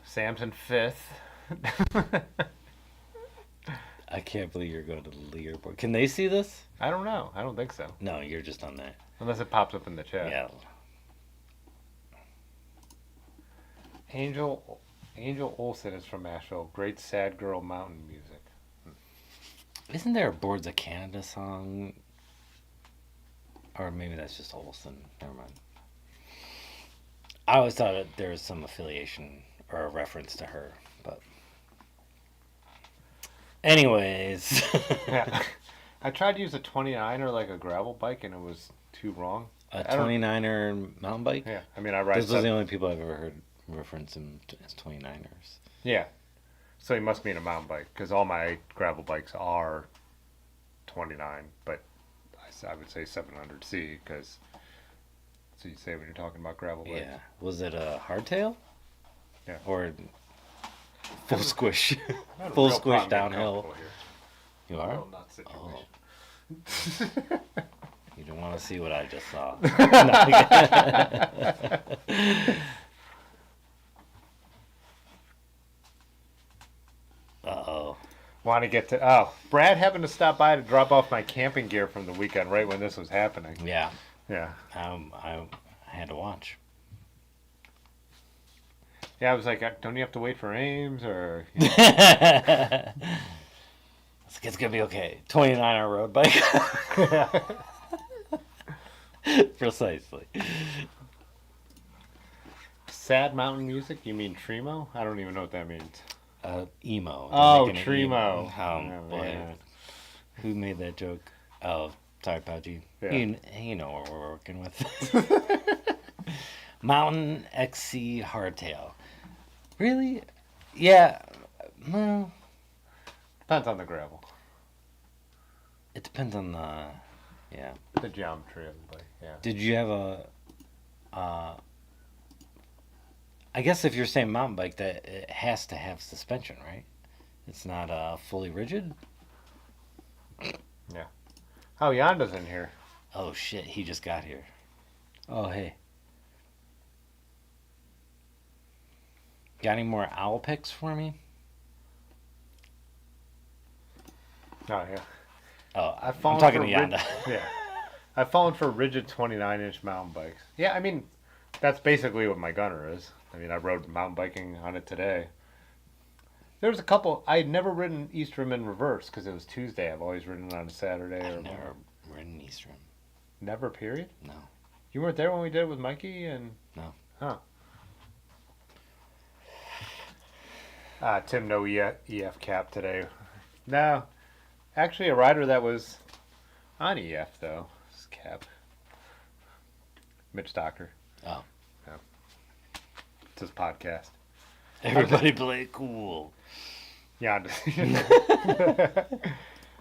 Samson 5th. I can't believe you're going to the leaderboard. Can they see this? I don't know. I don't think so. No, you're just on that. Unless it pops up in the chat. Yeah. Angel Olsen is from Asheville. Great sad girl mountain music. Isn't there a Boards of Canada song? Or maybe that's just Olsen. Never mind. I always thought that there was some affiliation or a reference to her, but anyways. Yeah. I tried to use a 29er like a gravel bike and it was too wrong. A 29er mountain bike? Yeah. I mean, I ride Those are the only people I've ever heard reference them as 29ers. Yeah. So he must mean a mountain bike because all my gravel bikes are 29, but I would say 700C because that's what you say when you're talking about gravel bikes. Yeah. Was it a hardtail? Yeah. Or full squish? I have a Full real squish problem getting downhill. comfortable here. You are? Real nut situation. You don't want to see what I just saw. Uh-oh. Want to get to... Oh, Brad happened to stop by to drop off my camping gear from the weekend right when this was happening. Yeah. Yeah. I had to watch. Yeah, I was like, don't you have to wait for Ames or... like, it's gonna be okay. 29-hour road bike. Precisely. Sad mountain music? You mean Tremo? I don't even know what that means. Emo. They're Oh, making it Tremo. emo. Oh, Boy. yeah. Who made that joke? Oh, sorry, Paji. Yeah. You know what we're working with. Mountain XC hardtail. Really? Yeah. Well, Depends on the gravel. it depends on the. Yeah. The geometry of the bike, yeah. Did you have a? I guess if you're saying mountain bike, that it has to have suspension, right? It's not fully rigid. Oh, Yonda's in here. Oh shit! He just got here. Oh hey. Got any more owl picks for me? Oh, yeah. Oh, I've I'm fallen talking for to Yonda. Yeah. I've fallen for rigid 29-inch mountain bikes. Yeah, I mean, that's basically what my gunner is. I mean, I rode mountain biking on it today. There's a couple. I'd never ridden East Rim in reverse because it was Tuesday. I've always ridden it on a Saturday. I've Or never ridden East Rim. Never, period? No. You weren't there when we did it with Mikey? And No. Huh. Tim, no EF cap today. No. Actually, a rider that was on EF, though. This cap. Mitch Docker. Oh. Yeah. It's his podcast. Everybody play cool. Yeah.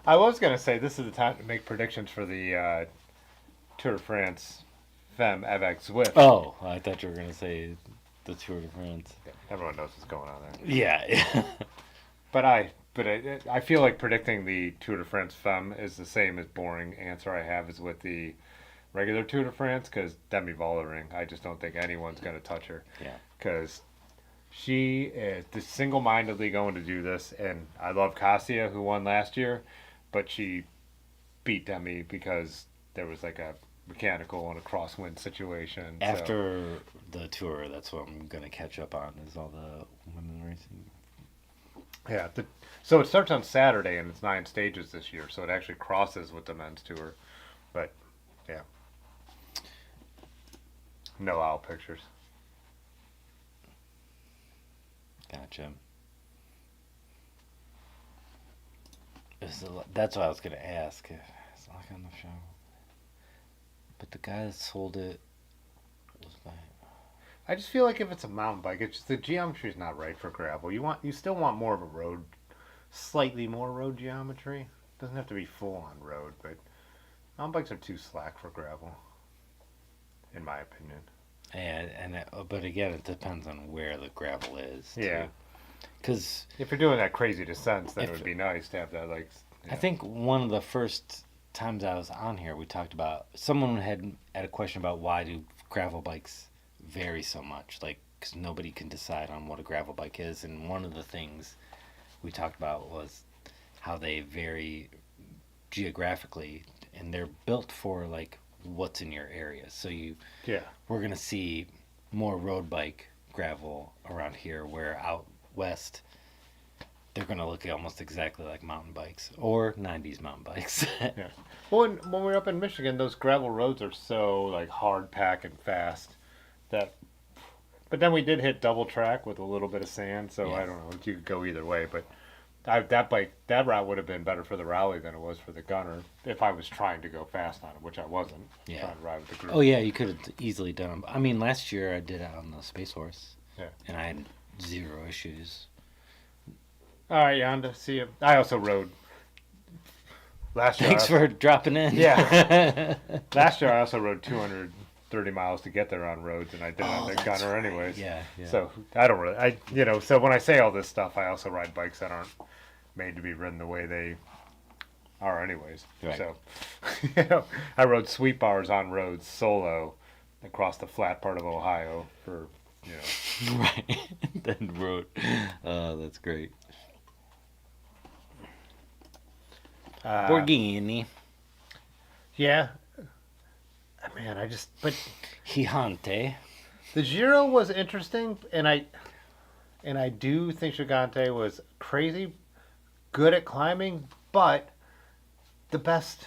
I was going to say this is the time to make predictions for the Tour de France Femme avec Zwift. Oh, I thought you were gonna say the Tour de France. Everyone knows what's going on there. Yeah. But I feel like predicting the Tour de France Femme is the same as boring answer I have as with the regular Tour de France because Demi Vollering, I just don't think anyone's going to touch her. Yeah. Because she is just single-mindedly going to do this, and I love Cassia, who won last year, but she beat Demi because there was like a mechanical and a crosswind situation. After the tour, that's what I'm gonna catch up on is all the women racing. Yeah, so it starts on Saturday and it's 9 stages this year, so it actually crosses with the men's tour. But yeah, no owl pictures. Gotcha. That's what I was gonna ask. It's not on the show, but the guy that sold it was by. I just feel like if it's a mountain bike, it's just the geometry's not right for gravel. You still want more of a road, slightly more road geometry. Doesn't have to be full on road, but mountain bikes are too slack for gravel, in my opinion. But again, it depends on where the gravel is. Yeah. Because if you're doing that crazy descents, then it would be nice to have that I think one of the first times I was on here, we talked about someone had a question about why do gravel bikes vary so much, like because nobody can decide on what a gravel bike is, and one of the things we talked about was how they vary geographically, and they're built for like what's in your area. So we're gonna see more road bike gravel around here, where out west they're gonna look almost exactly like mountain bikes or 90s mountain bikes. Yeah. Well, when we were up in Michigan, those gravel roads are so like hard pack and fast that. But then we did hit double track with a little bit of sand, so I don't know. You could go either way, but that route would have been better for the rally than it was for the gunner if I was trying to go fast on it, which I wasn't. Yeah. Trying to ride with the group. Oh yeah, you could have easily done them. I mean, last year I did it on the Space Horse. Yeah. And I had 0 issues. All right, Yonda. See you. I also rode. Last year. Thanks for dropping in. Yeah. Last year I also rode 230 miles to get there on roads, and I did it on the that's gunner anyways. Yeah. So I don't really. So when I say all this stuff, I also ride bikes that aren't made to be ridden the way they are anyways. Right. So, I rode sweep bars on roads solo across the flat part of Ohio for, Right. Then wrote. That's great. Borghini. Yeah. Man, but Gigante. the Giro was interesting, and I do think Gigante was crazy, good at climbing, but the best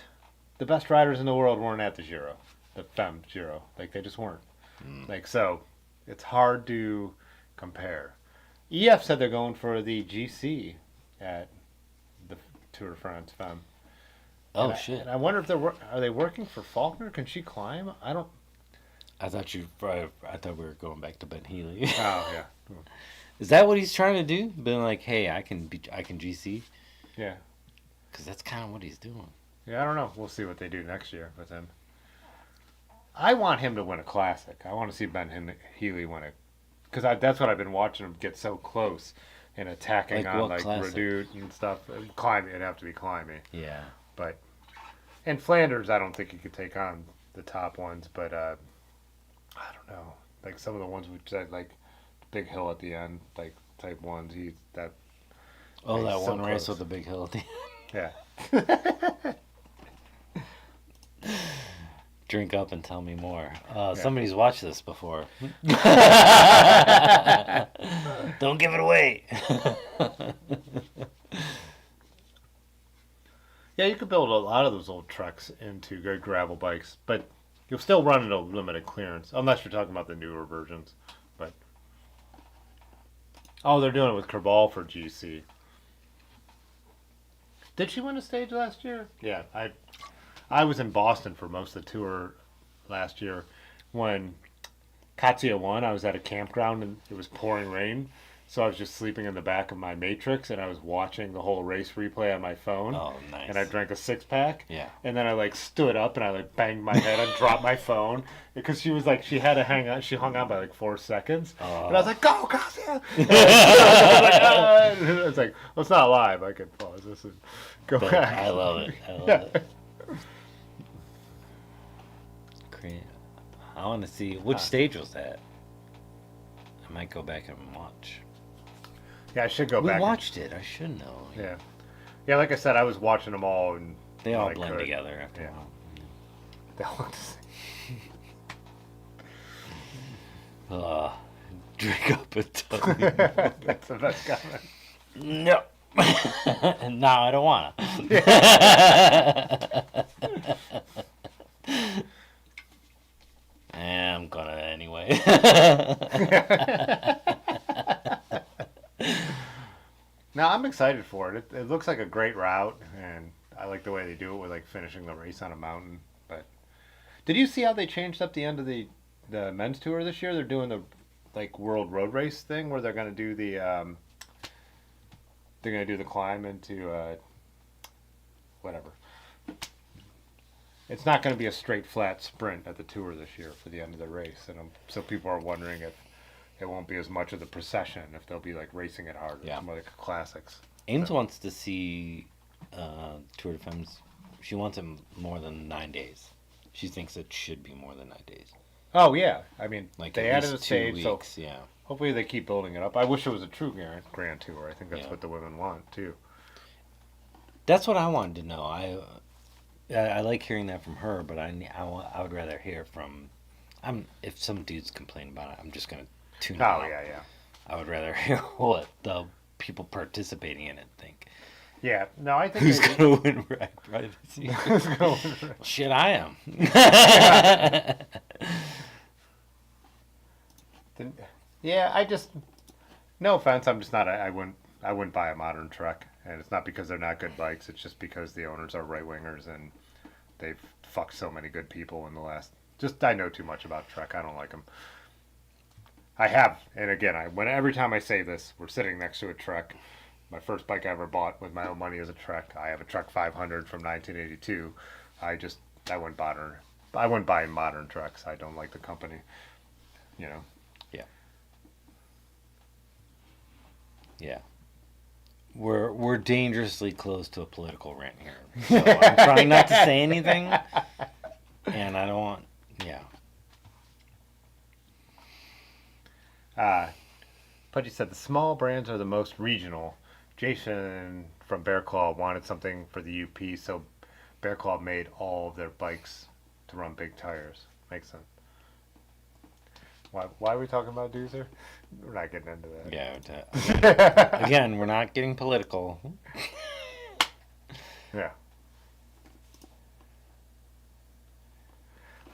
riders in the world weren't at the Giro, the Femme Giro. Like they just weren't. Like so, it's hard to compare. EF said they're going for the GC at the Tour de France Femme. Oh shit! And I wonder if are they working for Faulkner? Can she climb? I don't. I thought we were going back to Ben Healy. Oh yeah. Is that what he's trying to do? Being like, hey, I can GC. Yeah. Because that's kind of what he's doing. Yeah, I don't know. We'll see what they do next year with him. I want him to win a classic. I want to see Ben Healy win it. Because that's what I've been watching him get so close and attacking on like Redoute and stuff. Climbing, it'd have to be climbing. Yeah. But in Flanders, I don't think he could take on the top ones. But I don't know. Like some of the ones we said, like big hill at the end, like type ones. Oh, that so one race close. with the big hill at the end. Yeah. Drink up and tell me more. Somebody's watched this before. Don't give it away. Yeah, you could build a lot of those old trucks into good gravel bikes, but you'll still run into limited clearance, unless you're talking about the newer versions. But they're doing it with Kerbal for GC. Did she win a stage last year? Yeah, I was in Boston for most of the tour last year. When Katsuya won, I was at a campground and it was pouring rain. So I was just sleeping in the back of my Matrix and I was watching the whole race replay on my phone. Oh, nice. And I drank a 6-pack. Yeah. And then I like stood up and I like banged my head and dropped my phone. Because she was like, she had to hang on. She hung on by like 4 seconds. And I was like, go, Katsuya! And I was like, well, it's not live. I can pause this and go But back. I love it. I love it. Great. I want to see which stage was that. I might go back and watch. Yeah, I should go back. We watched it. I should know. Yeah. Yeah, like I said, I was watching them all. And They all I blend could. together after a Yeah. while. They all look the same. Drink up and tell me more. That's the best comment. No. No, I don't want to. I'm gonna anyway. No, I'm excited for it. It looks like a great route, and I like the way they do it with like finishing the race on a mountain. But did you see how they changed up the end of the men's tour this year? They're doing the like world road race thing where they're gonna do the climb into whatever. It's not going to be a straight flat sprint at the tour this year for the end of the race, and so people are wondering if it won't be as much of the procession, if they'll be like racing it harder, Yeah. more like classics. Ames wants to see Tour de Femmes. She wants it more than 9 days. She thinks it should be more than 9 days. Oh yeah, I mean Like they at added a least 2 stage, weeks, so yeah. hopefully they keep building it up. I wish it was a true grand tour. I think that's Yeah. what the women want too. That's what I wanted to know. I like hearing that from her, but I would rather hear from. If some dudes complain about it, I'm just gonna tune Oh out. yeah. I would rather hear what the people participating in it think. Yeah, no, I think Who's they- gonna win right this year? Who's gonna win? Well, shit, I am. Yeah, I just, no offense, I'm just not. I wouldn't buy a modern truck, and it's not because they're not good bikes. It's just because the owners are right wingers and they've fucked so many good people in the last. Just I know too much about Trek. I don't like them. I have, and again, every time I say this, we're sitting next to a Trek. My first bike I ever bought with my own money is a Trek. I have a Trek 500 from 1982. I wouldn't bother. I wouldn't buy modern trucks. I don't like the company. You know. Yeah. We're dangerously close to a political rant here. So I'm trying not to say anything. And I don't want Pudgy said the small brands are the most regional. Jason from Bear Claw wanted something for the UP, so Bear Claw made all of their bikes to run big tires. Makes sense. Why are we talking about Doozer? We're not getting into that. again, we're not getting political. Yeah.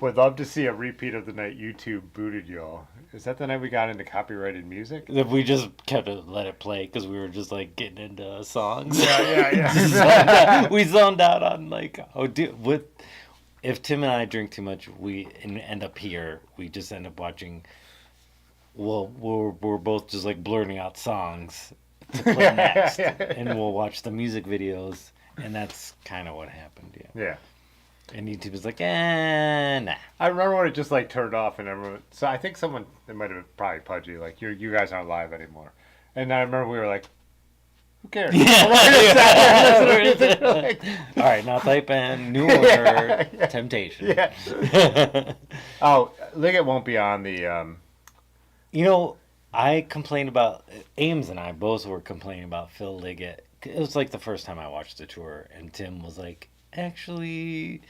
Would love to see a repeat of the night YouTube booted y'all. Is that the night we got into copyrighted music? That we just kept it, let it play because we were just like getting into songs. Yeah. We zoned out on like, if Tim and I drink too much, we end up here. We just end up watching. Well, we're both just like blurting out songs to play next, and we'll watch the music videos, and that's kind of what happened. Yeah. Yeah. And YouTube was like, nah. I remember when it just like turned off and everyone. So I think someone, it might have been probably Pudgy, like you guys aren't live anymore. And I remember we were like, who cares? All right, now type in New Order Temptation. Yeah. Oh, Liggett won't be on the. You know, I complained about Ames and I both were complaining about Phil Liggett. It was like the first time I watched the tour, and Tim was like, actually.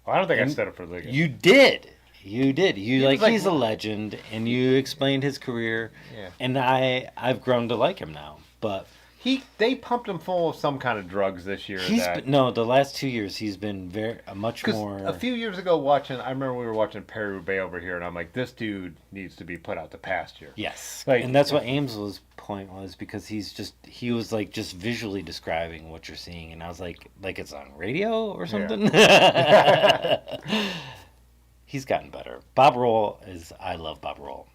Well, I don't think I stood up for Liggett. You did. You did. You was like- he's a legend, and you explained his career. Yeah. And I've grown to like him now. But They pumped him full of some kind of drugs this year. The last 2 years he's been much more. A few years ago, I remember we were watching Perry Roubaix over here, and I'm like, this dude needs to be put out to pasture. Yes, Like- and that's what Ames's point was, because he was like just visually describing what you're seeing, and I was like it's on radio or something. He's gotten better. Bob Roll I love Bob Roll.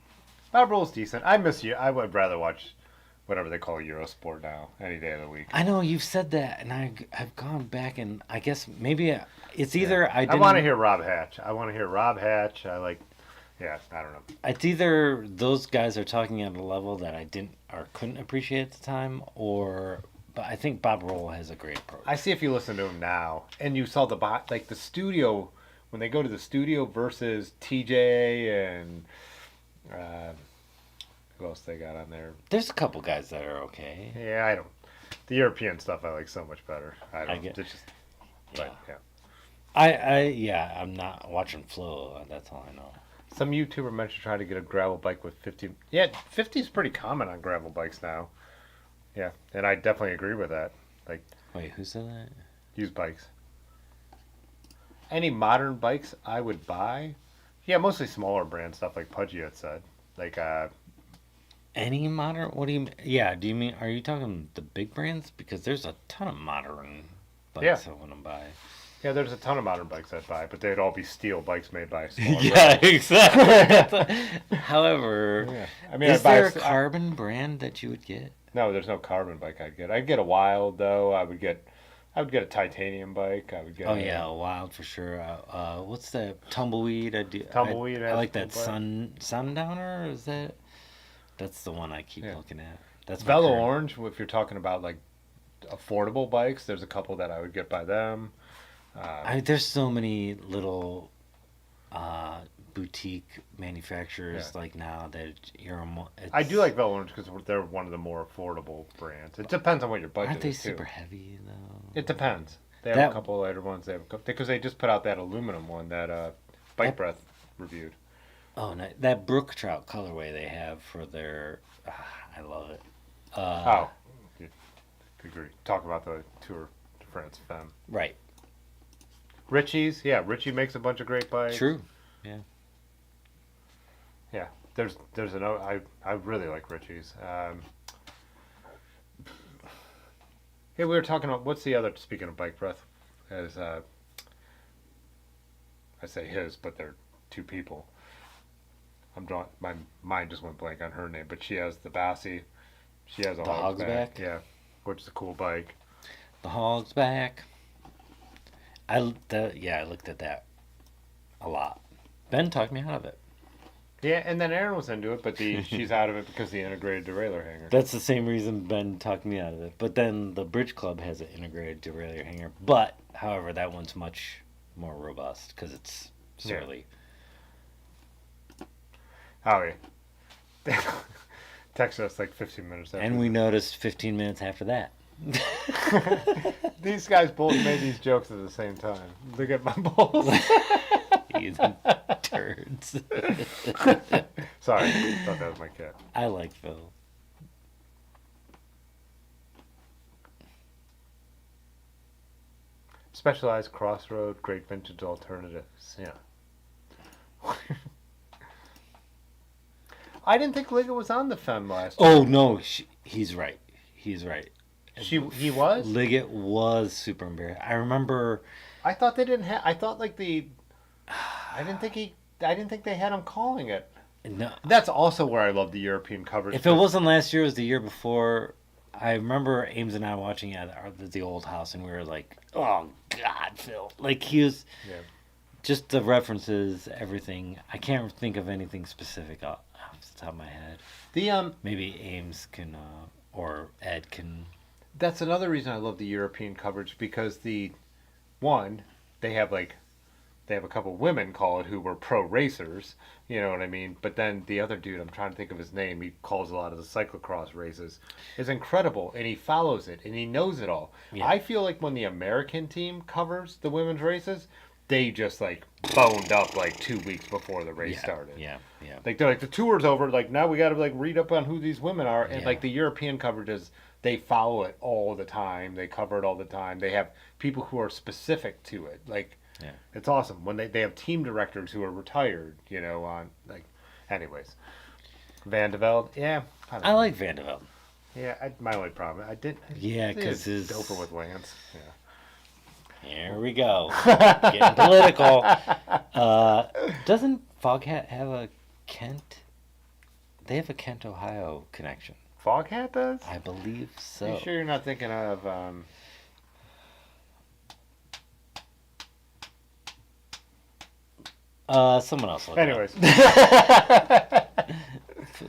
Bob Roll's decent. I miss you. I would rather watch whatever they call Eurosport now, any day of the week. I know you've said that, and I've gone back, and I guess maybe it's either I want to hear Rob Hatch. I don't know. It's either those guys are talking at a level that I didn't or couldn't appreciate at the time, but I think Bob Roll has a great approach. I see if you listen to him now, and you saw the studio, when they go to the studio versus TJ and who else they got on there? There's a couple guys that are okay. Yeah, I don't. The European stuff I like so much better. I get- It's just, Yeah. but, yeah. I'm not watching Flo. That's all I know. Some YouTuber mentioned trying to get a gravel bike with 50. Yeah, 50 is pretty common on gravel bikes now. Yeah, and I definitely agree with that. Like, Wait, who said that? used bikes. Any modern bikes I would buy? Yeah, mostly smaller brand stuff like Pudgy had said. Like, Any modern? What do you? Yeah, do you mean? Are you talking the big brands? Because there's a ton of modern bikes I want to buy. yeah, there's a ton of modern bikes I'd buy, but they'd all be steel bikes made by smaller Yeah, brands. exactly. However, Yeah. I mean, is I'd buy there a carbon brand that you would get? No, there's no carbon bike I'd get. I'd get a Wild though. I would get a titanium bike. I would get. Oh yeah, Wild for sure. What's that Tumbleweed? Tumbleweed I has like a that cool Sundowner. Is that? That's the one I keep looking at. That's my Velo current- Orange. If you're talking about like affordable bikes, there's a couple that I would get by them. There's so many little boutique manufacturers like now that I do like Velo Orange because they're one of the more affordable brands. It depends on what your budget Aren't they is too. super heavy though? It depends. They have a couple lighter ones. They have because they just put out that aluminum one that Bike Breath reviewed. Oh, no, that Brook Trout colorway they have for their, I love it. Agree. Talk about the Tour de France Femme. Right. Ritchie's, yeah. Ritchie makes a bunch of great bikes. True. Yeah. Yeah. There's another. I really like Ritchie's. Hey, we were talking about what's the other? Speaking of Bike Breath, as I say his, but they're two people. I'm drawing. My mind just went blank on her name, but she has the Bassie. She has a The Hogsback? Yeah, which is a cool bike. The Hog's back. I looked at that a lot. Ben talked me out of it. Yeah, and then Erin was into it, but she's out of it because the integrated derailleur hanger. That's the same reason Ben talked me out of it. But then the Bridge Club has an integrated derailleur hanger. But, however, that one's much more robust because it's surly. Howie. Text us like 15 minutes after. And we noticed 15 minutes after that. These guys both made these jokes at the same time. Look at my balls. These turds. Sorry, thought that was my cat. I like Phil. Specialized Crossroad, great vintage alternatives. Yeah. I didn't think Liga was on the Femme last year. Oh no, he's right. He's right. He was? Liggett was super embarrassed. I remember. I thought they didn't have. I thought like the. I didn't think they had him calling it. No, That's also where I love the European coverage. if it wasn't last year, it was the year before. I remember Ames and I watching at the old house, and we were like, "Oh God, Phil!" Like he was. Yeah. Just the references, everything. I can't think of anything specific off the top of my head. The Maybe Ames can or Ed can. That's another reason I love the European coverage, because they have a couple women call it who were pro racers, you know what I mean? But then the other dude, I'm trying to think of his name, he calls a lot of the cyclocross races, is incredible, and he follows it, and he knows it all. Yeah. I feel like when the American team covers the women's races, they just like boned up like 2 weeks before the race started. Yeah. Like they're like, the tour's over, like now we got to like read up on who these women are, and Yeah. like the European coverages, they follow it all the time, they cover it all the time, they have people who are specific to it, like Yeah. it's awesome when they have team directors who are retired, you know, on like, anyways. Van de Velde, yeah, I don't I know. like Van de Velde. Yeah, my only problem, Yeah, because his. doper with Lance, yeah. Here we go. Getting political. Doesn't Foghat have a Kent? They have a Kent, Ohio connection. Foghat does? I believe so. You sure you're not thinking of Someone else. Look anyways.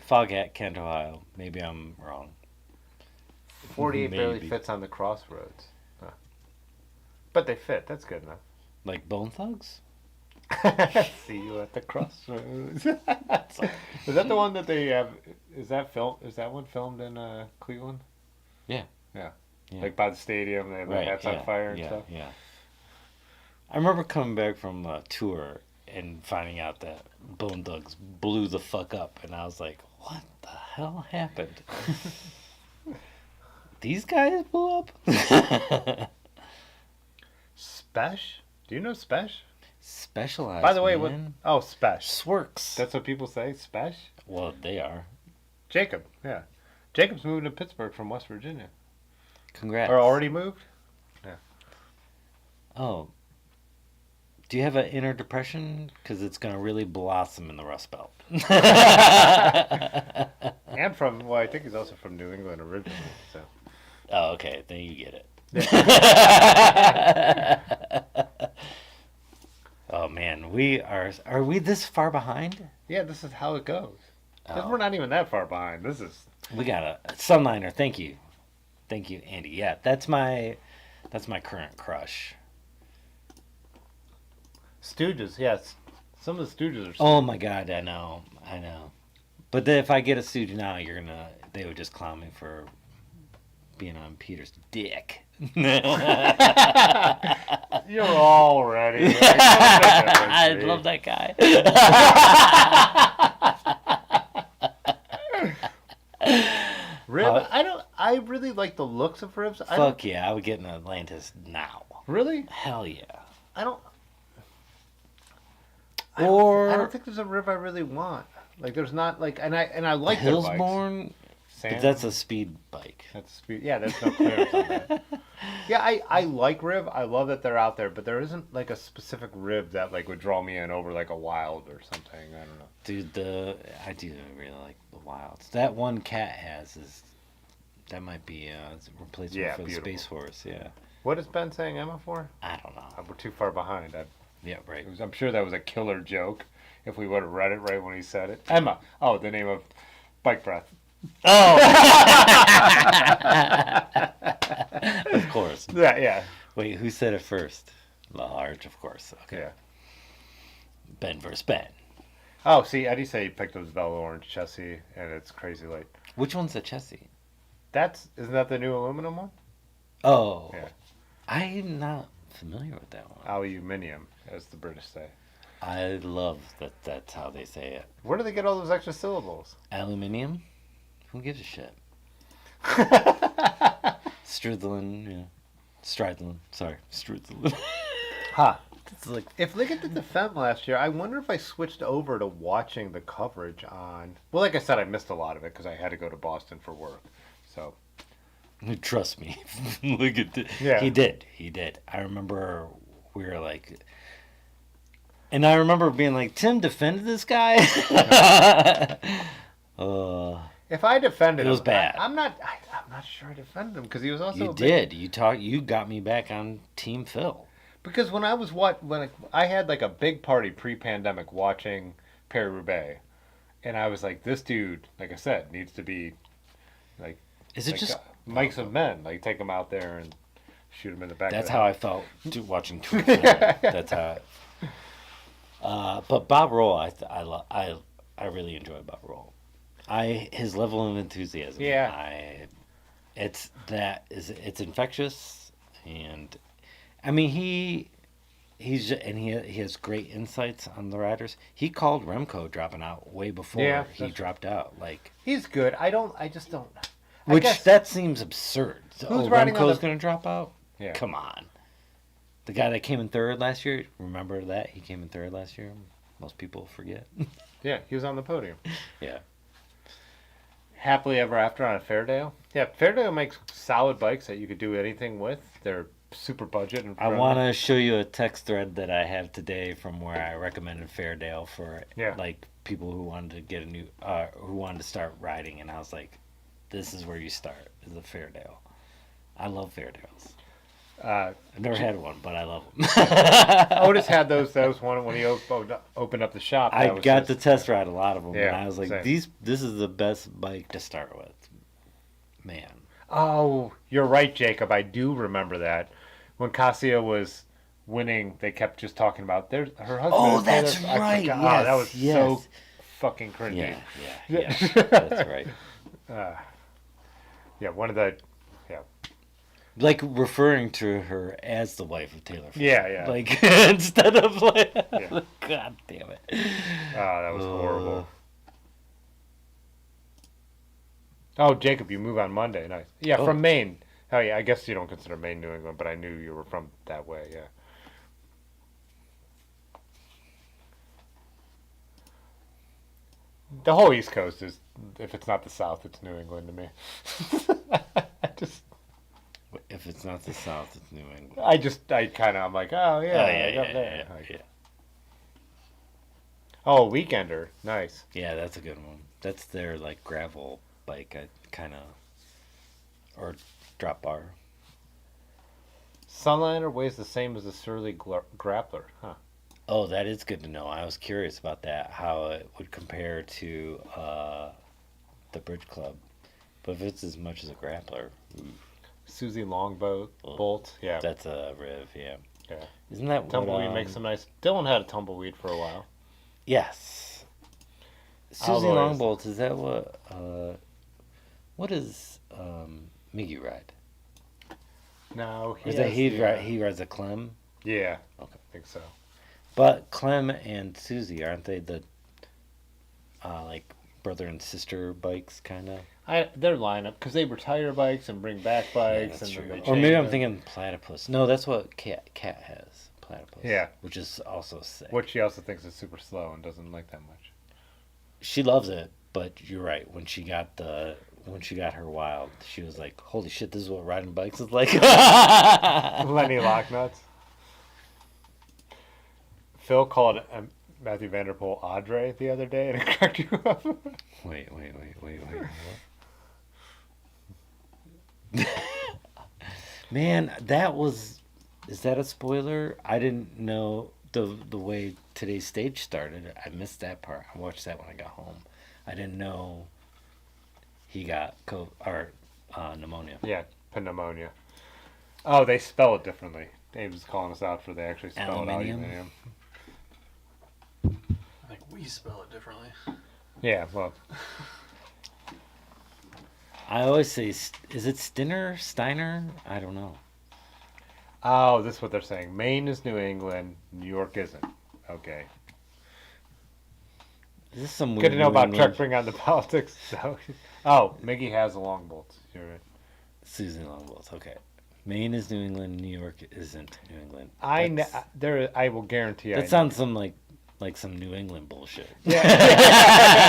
Foghat, Kent, Ohio. Maybe I'm wrong. 48 barely Maybe. fits on the crossroads. Huh. But they fit, that's good enough. Like Bone Thugs? See you at the crossroads. Is that the one that they have? Is that one filmed in Cleveland? Yeah. Yeah. Yeah. Like by the stadium, they have the hats on fire and stuff. Yeah. I remember coming back from a tour and finding out that Bone Thugs blew the fuck up, and I was like, "What the hell happened? These guys blew up?" Spesh? Do you know Spesh? Specialized. By the way, man. Spesh. Swerks. That's what people say, Spesh? Well, they are. Jacob, yeah. Jacob's moving to Pittsburgh from West Virginia. Congrats. Or already moved? Oh. Do you have an inner depression? Because it's going to really blossom in the Rust Belt. And I think he's also from New England originally. So. Oh, okay. Then you get it. Oh, man. Are we this far behind? Yeah, this is how it goes. 'Cause Oh. we're not even that far behind. This is... We got a Sunliner. Thank you. Thank you, Andy. Yeah, that's my current crush. Stooges, yes. Some of the Stooges are... Oh my God, I know. But then if I get a suit now, they would just clown me for being on Peter's dick. You're all ready. I love that guy. Rib, I really like the looks of ribs. Fuck yeah, I would get an Atlantis now. Really? Hell yeah. I don't think there's a rib I really want. Like there's not like, and I like their bikes. Hillsborn, Sam, but that's a speed bike. that's speed. Yeah, there's no clearance on that. Yeah, I like rib. I love that they're out there, but there isn't like a specific rib that like would draw me in over like a Wild or something. I don't know. Dude, I do really like the Wilds. That one Cat has that might be a replacement for the beautiful. Space Horse. Yeah, What is Ben saying Emma for? I don't know. We're too far behind. Yeah, right. I'm sure that was a killer joke if we would have read it right when he said it. Emma. Oh, the name of Bike Breath. Oh, of course. Yeah. Wait, who said it first? Large, of course. Okay. Yeah. Ben versus Ben. Oh, see, Eddie said he picked up his Bella Orange chassis, and it's crazy late. Which one's the chassis? Isn't that the new aluminum one? Oh, Yeah. I'm not familiar with that one. Aluminium, as the British say. I love that. That's how they say it. Where do they get all those extra syllables? Aluminium. Who gives a shit? Stridlin, yeah. Stridland. Sorry, Stridland. Huh. It's like If Lincoln did the Femme last year, I wonder if I switched over to watching the coverage on. Well, like I said, I missed a lot of it because I had to go to Boston for work. So trust me. Look at the, Yeah. He did. He did. I remember we were like, and I remember being like, Tim defended this guy. if I defended It was him, bad. I'm not sure I defended him because he was also You a big- did. You got me back on Team Phil. Because when I was I had like a big party pre-pandemic watching Paris-Roubaix, and I was like, this dude, like I said, needs to be like. Is it like, just? Mikes of Men, like take him out there and shoot him in the back. That's of the how head. I felt watching Tour de France. That's how. But Bob Roll, I really enjoy Bob Roll. His level of enthusiasm. Yeah. It's infectious, and I mean he has great insights on the riders. He called Remco dropping out way before Yeah, he dropped out. Like, He's good. I just don't. I which guess- that seems absurd. Who's riding on Remco's the- going to drop out? Yeah. Come on. The guy that came in third last year, remember that? He came in third last year. Most people forget. Yeah, he was on the podium. Yeah. Happily ever after on a Fairdale. Yeah, Fairdale makes solid bikes that you could do anything with. They're super budget. And I want to show you a text thread that I have today from where I recommended Fairdale for like people who wanted to get who wanted to start riding, and I was like, this is where you start, is a Fairdale. I love Fairdales. I've never had one, but I love them. Otis had those one when he opened up the shop. I That was got his- to test ride a lot of them, Yeah, and I was like, same. this is the best bike to start with. Man. Oh, you're right, Jacob. I do remember that. When Cassia was winning, they kept just talking about her husband. Oh, is that's Taylor- I right. forgot. Yes, Oh, that was yes. so fucking cringy. Yeah. That's right. Yeah, one of the. Like referring to her as the wife of Taylor. Yeah. Like instead of like, Yeah. God damn it. Oh, that was horrible. Oh, Jacob, you move on Monday. Nice. Yeah, Oh. from Maine. Oh, yeah, I guess you don't consider Maine New England, but I knew you were from that way, yeah. The whole East Coast is, if it's not the South, it's New England to me. If it's not the South, it's New England. I'm like, oh, yeah, like up there. Like, oh, Weekender. Nice. Yeah, that's a good one. That's their like gravel bike, or drop bar. Sunliner weighs the same as the Surly Grappler. Huh. Oh, that is good to know. I was curious about that, how it would compare to the Bridge Club. But if it's as much as a grappler, Susie Longboat, Bolt. Yeah. that's a Riv, yeah. Yeah. Isn't that Tumbleweed what, makes some nice. Dylan had a tumbleweed for a while. Yes. Susie Alloys. Longbolt, is that what does Miggy ride? No, Or is that he rides a Clem? Yeah. Okay. I think so. But Clem and Susie, aren't they the like brother and sister bikes kind of? Their lineup because they retire bikes and bring back bikes that's and true. then they Or change maybe I'm them. thinking Platypus. No, that's what Cat has. Platypus. Yeah. Which is also sick. Which she also thinks is super slow and doesn't like that much. She loves it, but you're right. When she got her wild, she was like, "Holy shit, this is what riding bikes is like." Lenny Locknuts. Phil called Matthew Vanderpool Audrey the other day and it cracked you up. Wait. Man, is that a spoiler? I didn't know the way today's stage started. I missed that part. I watched that when I got home. I didn't know he got pneumonia. Yeah, pneumonia. Oh, they spell it differently. Dave was calling us out for they actually spell Aluminium? it aluminium. I think we spell it differently. Yeah, well, I always say, is it Steiner? I don't know. oh, this is what they're saying. Maine is New England, New York isn't. Okay. Is this some weird Good to know New about England- Trek bring on the politics. So, oh, Miggy has the long bolts. You're right. Susan Longbolts, okay. Maine is New England. New York isn't New England. I will guarantee. That sounds like some New England bullshit. Yeah,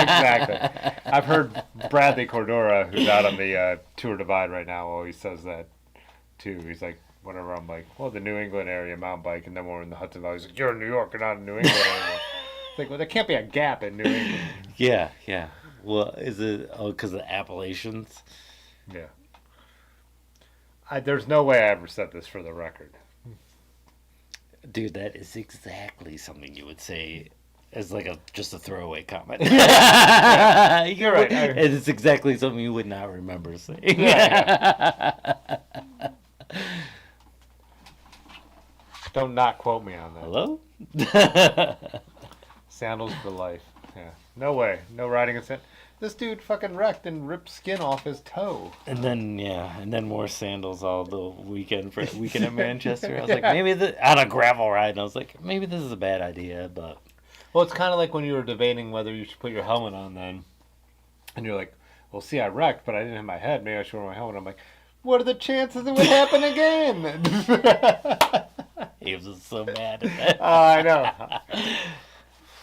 exactly. I've heard Bradley Cordora, who's out on the Tour Divide right now, always says that too. He's like, whenever I'm like, well, the New England area mountain bike, and then we're in the Hudson Valley, he's like, you're in New York, you're not in New England anymore. It's like, well, there can't be a gap in New England. Yeah. Well, is it because of the Appalachians? Yeah. There's no way I ever said this for the record. Dude, that is exactly something you would say as like just a throwaway comment. You're right. And it's exactly something you would not remember saying. Yeah. Don't not quote me on that. Hello? Sandals for life. Yeah. No way. No riding a sandal. This dude fucking wrecked and ripped skin off his toe. And then more sandals all the weekend in Manchester. I was like, maybe on a gravel ride. And I was like, maybe this is a bad idea, but Well, it's kind of like when you were debating whether you should put your helmet on then, and you're like, well, see, I wrecked, but I didn't have my head. Maybe I should wear my helmet. I'm like, what are the chances it would happen again? he was just so mad at that. I know.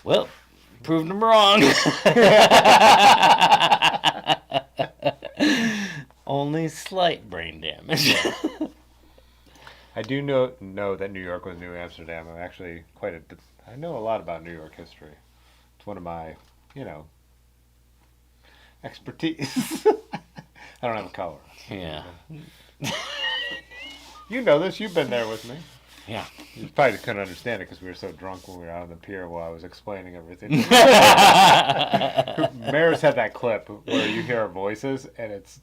Well, proved him wrong. Only slight brain damage. I do know that New York was New Amsterdam. I'm actually I know a lot about New York history. It's one of my, expertise. I don't have a color. Yeah. You know this. You've been there with me. Yeah. You probably couldn't understand it because we were so drunk when we were out on the pier while I was explaining everything. Maris had that clip where you hear our voices and it's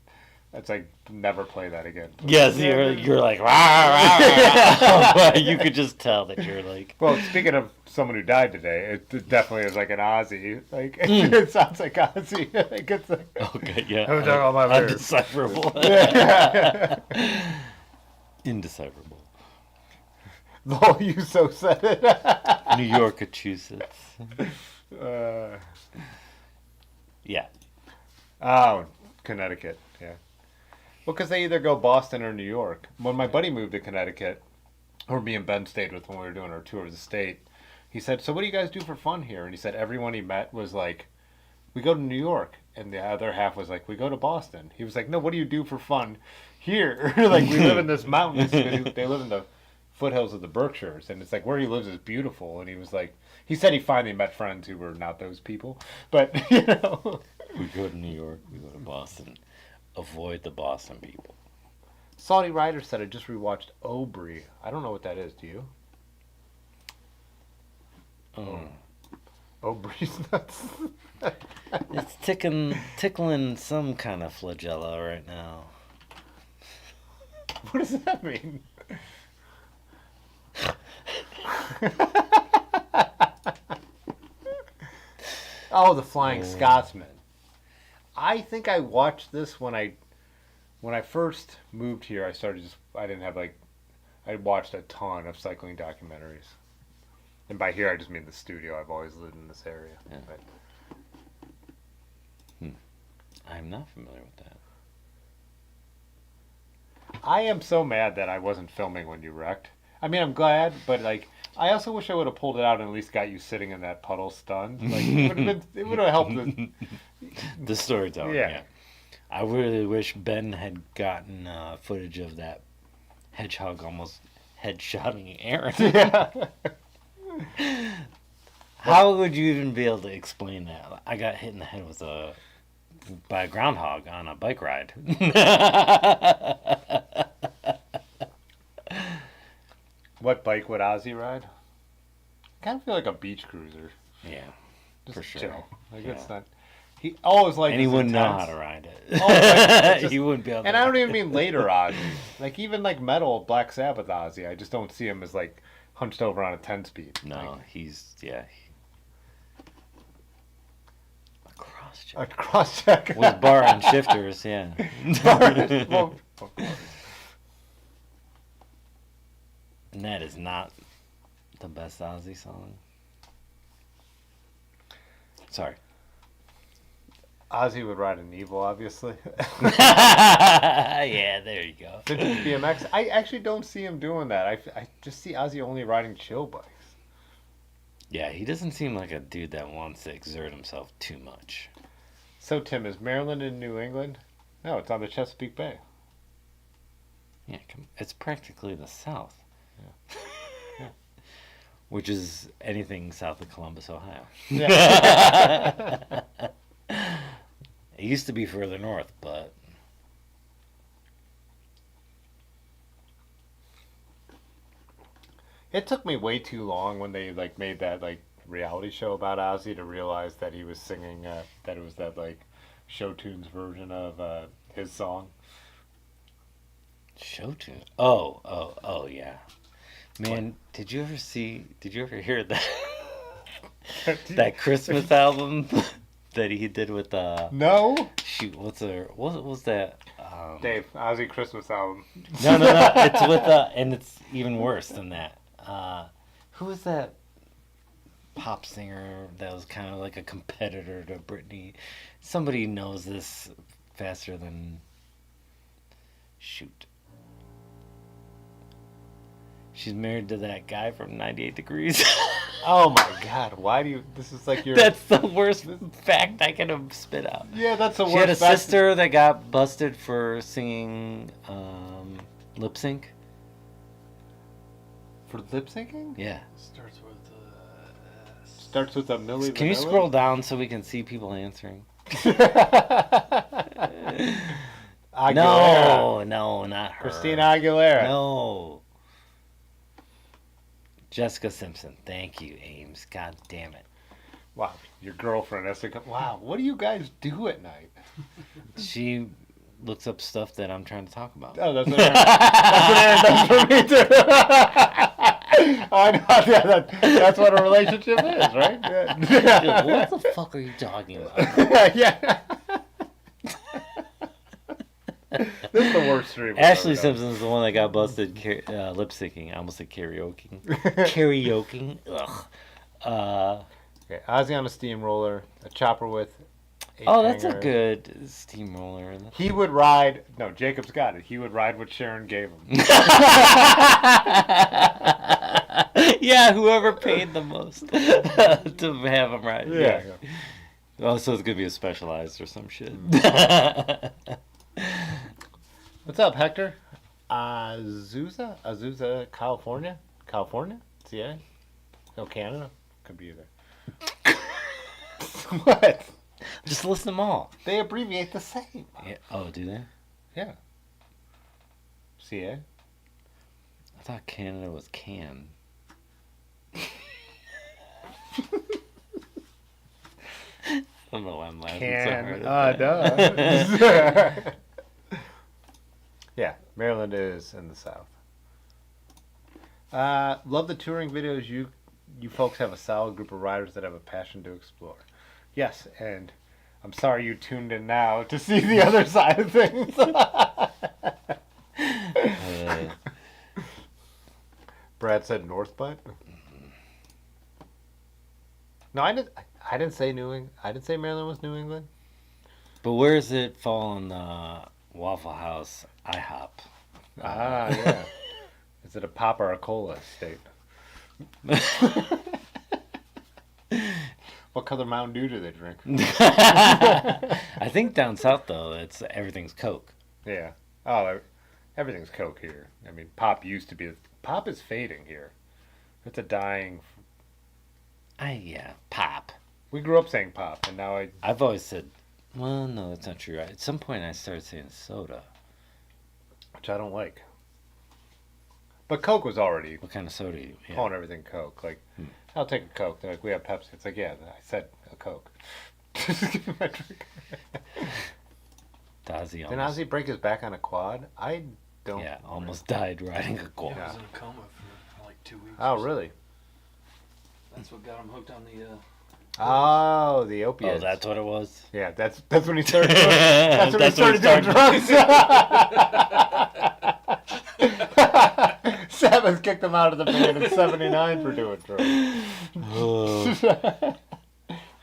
like, never play that again. Yes, you're like, rah, rah, rah. You could just tell that you're like. Well, speaking of someone who died today, it definitely is like an Aussie. Like it sounds like Aussie. Like it's like, okay, yeah. I'm talking about my beard. Undecipherable. Indecipherable. Oh, you so said it. New York, Massachusetts. Yeah. Oh, Connecticut. Yeah. Well, because they either go Boston or New York. When my buddy moved to Connecticut, or me and Ben stayed with when we were doing our tour of the state, he said, so what do you guys do for fun here? And he said everyone he met was like, we go to New York. And the other half was like, we go to Boston. He was like, no, what do you do for fun here? Like, we live in this mountains. They live in the foothills of the Berkshires. And it's like, where he lives is beautiful. And he was like, he said he finally met friends who were not those people. But, We go to New York, we go to Boston. Avoid the Boston people. Saudi Rider said I just rewatched Aubrey. I don't know what that is. Do you? Oh. Aubrey's nuts. It's tickling some kind of flagella right now. What does that mean? Oh, The Flying Scotsman. I think I watched this when I first moved here. I didn't have I watched a ton of cycling documentaries. And by here I just mean the studio. I've always lived in this area. Yeah. But I'm not familiar with that. I am so mad that I wasn't filming when you wrecked. I mean, I'm glad, but I also wish I would have pulled it out and at least got you sitting in that puddle stunned. Like, it would have helped. The storytelling. Yeah. Yeah. I really wish Ben had gotten footage of that hedgehog almost headshotting Aaron. Yeah. How would you even be able to explain that? I got hit in the head by a groundhog on a bike ride. What bike would Ozzy ride? I kind of feel like a beach cruiser. Yeah, Just for sure. chill. Like Yeah. it's not. He always like. And he wouldn't know how to ride it. Oh, it's just- He wouldn't be able to. And I don't even mean later Ozzy. Like even like metal Black Sabbath Ozzy. I just don't see him as like hunched over on a 10-speed. No, Like, he's a cross check. a cross check. With bar and shifters, yeah. Well, of course. And that is not the best Ozzy song. Sorry. Ozzy would ride an Evo, obviously. Yeah, there you go. Vintage BMX. I actually don't see him doing that. I just see Ozzy only riding chill bikes. Yeah, he doesn't seem like a dude that wants to exert himself too much. So, Tim, is Maryland in New England? No, it's on the Chesapeake Bay. Yeah, it's practically the South. Yeah. Which is anything south of Columbus, Ohio. Yeah. It used to be further north, but It took me way too long when they like made that like reality show about Ozzy to realize that he was singing that it was that like show tunes version of his song. show tune. Oh, yeah. Man, did you ever hear that that Christmas album that he did with No, shoot, what was that? Dave, Ozzy Christmas album. No, it's with and it's even worse than that. Who was that pop singer that was kind of like a competitor to Britney? Somebody knows this faster than shoot. She's married to that guy from 98 Degrees. Oh my God! Why do you? This is like your. That's the worst fact I could have spit out. Yeah, that's the worst. She had a fact- sister that got busted for singing lip sync. for lip syncing. Yeah. Starts with S. Starts with a Milli. Can you scroll down so we can see people answering? Aguilera. No, not her. Christina Aguilera. No. Jessica Simpson. Thank you, Ames. God damn it. Wow, your girlfriend has to come. Wow, what do you guys do at night? She looks up stuff that I'm trying to talk about. Oh, that's what Aaron does for me too. I know. Yeah, that's what a relationship is, right? Yeah. What the fuck are you talking about? Yeah. This is the worst stream. Ashley Simpson's the one that got busted lip syncing. I almost said karaoke. Karaoke. Ugh. Okay, Ozzy on a steamroller, a chopper with. Oh, that's a hangers. good steamroller. He would ride. No, Jacob's got it. He would ride what Sharon gave him. Yeah, whoever paid the most to have him ride. Yeah. Oh, so it's gonna be a specialized or some shit. What's up, Hector? Azusa, California? CA? No, Canada? Could be either. What? Just list them all. They abbreviate the same. Yeah. Oh, do they? Yeah. CA? I thought Canada was can. I don't know why I'm laughing so hard. At that. Duh. Yeah, Maryland is in the South. Love the touring videos. You folks have a solid group of riders that have a passion to explore. Yes, and I'm sorry you tuned in now to see the other side of things. Brad said North Butt. No, I didn't say New England. I didn't say Maryland was New England. But where does it fall on the Waffle House IHOP? Yeah. Is it a pop or a cola state? What color Mountain Dew do they drink? I think down south though, it's everything's Coke. Yeah. Oh, everything's Coke here. I mean, pop used to be. Pop is fading here. It's a dying. Pop. We grew up saying pop, and now I've always said, well, no, that's not true. At some point, I started saying soda. which I don't like. But Coke was already What kind of soda? calling everything Coke. Like, I'll take a Coke. They're like, we have Pepsi. It's like, yeah, I said a Coke. Just give me my drink. Dozzy Did Ozzy break his back on a quad? I don't. Yeah, almost died riding a Yeah, quad. I was in a coma for like 2 weeks. Oh, or so. really? That's what got him hooked on the. Oh, the opiates. Oh, that's what it was? Yeah, that's when he started. That's when he started doing drugs. Sabbath kicked him out of the band in '79 for doing drugs.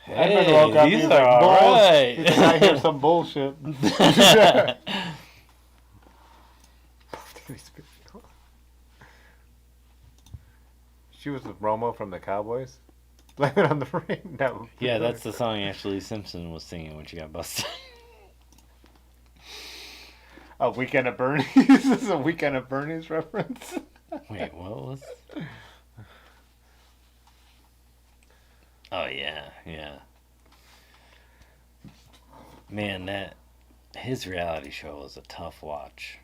Edmund woke up. these He's are like, all "Bulls." right. He's like, I hear some bullshit. She was with Romo from the Cowboys. Blame it on the rain. No. Yeah, that's the song Ashley Simpson was singing when she got busted. A Weekend at Bernie's. This is a Weekend at Bernie's reference. Wait, what was? Oh yeah, yeah. Man, his reality show was a tough watch.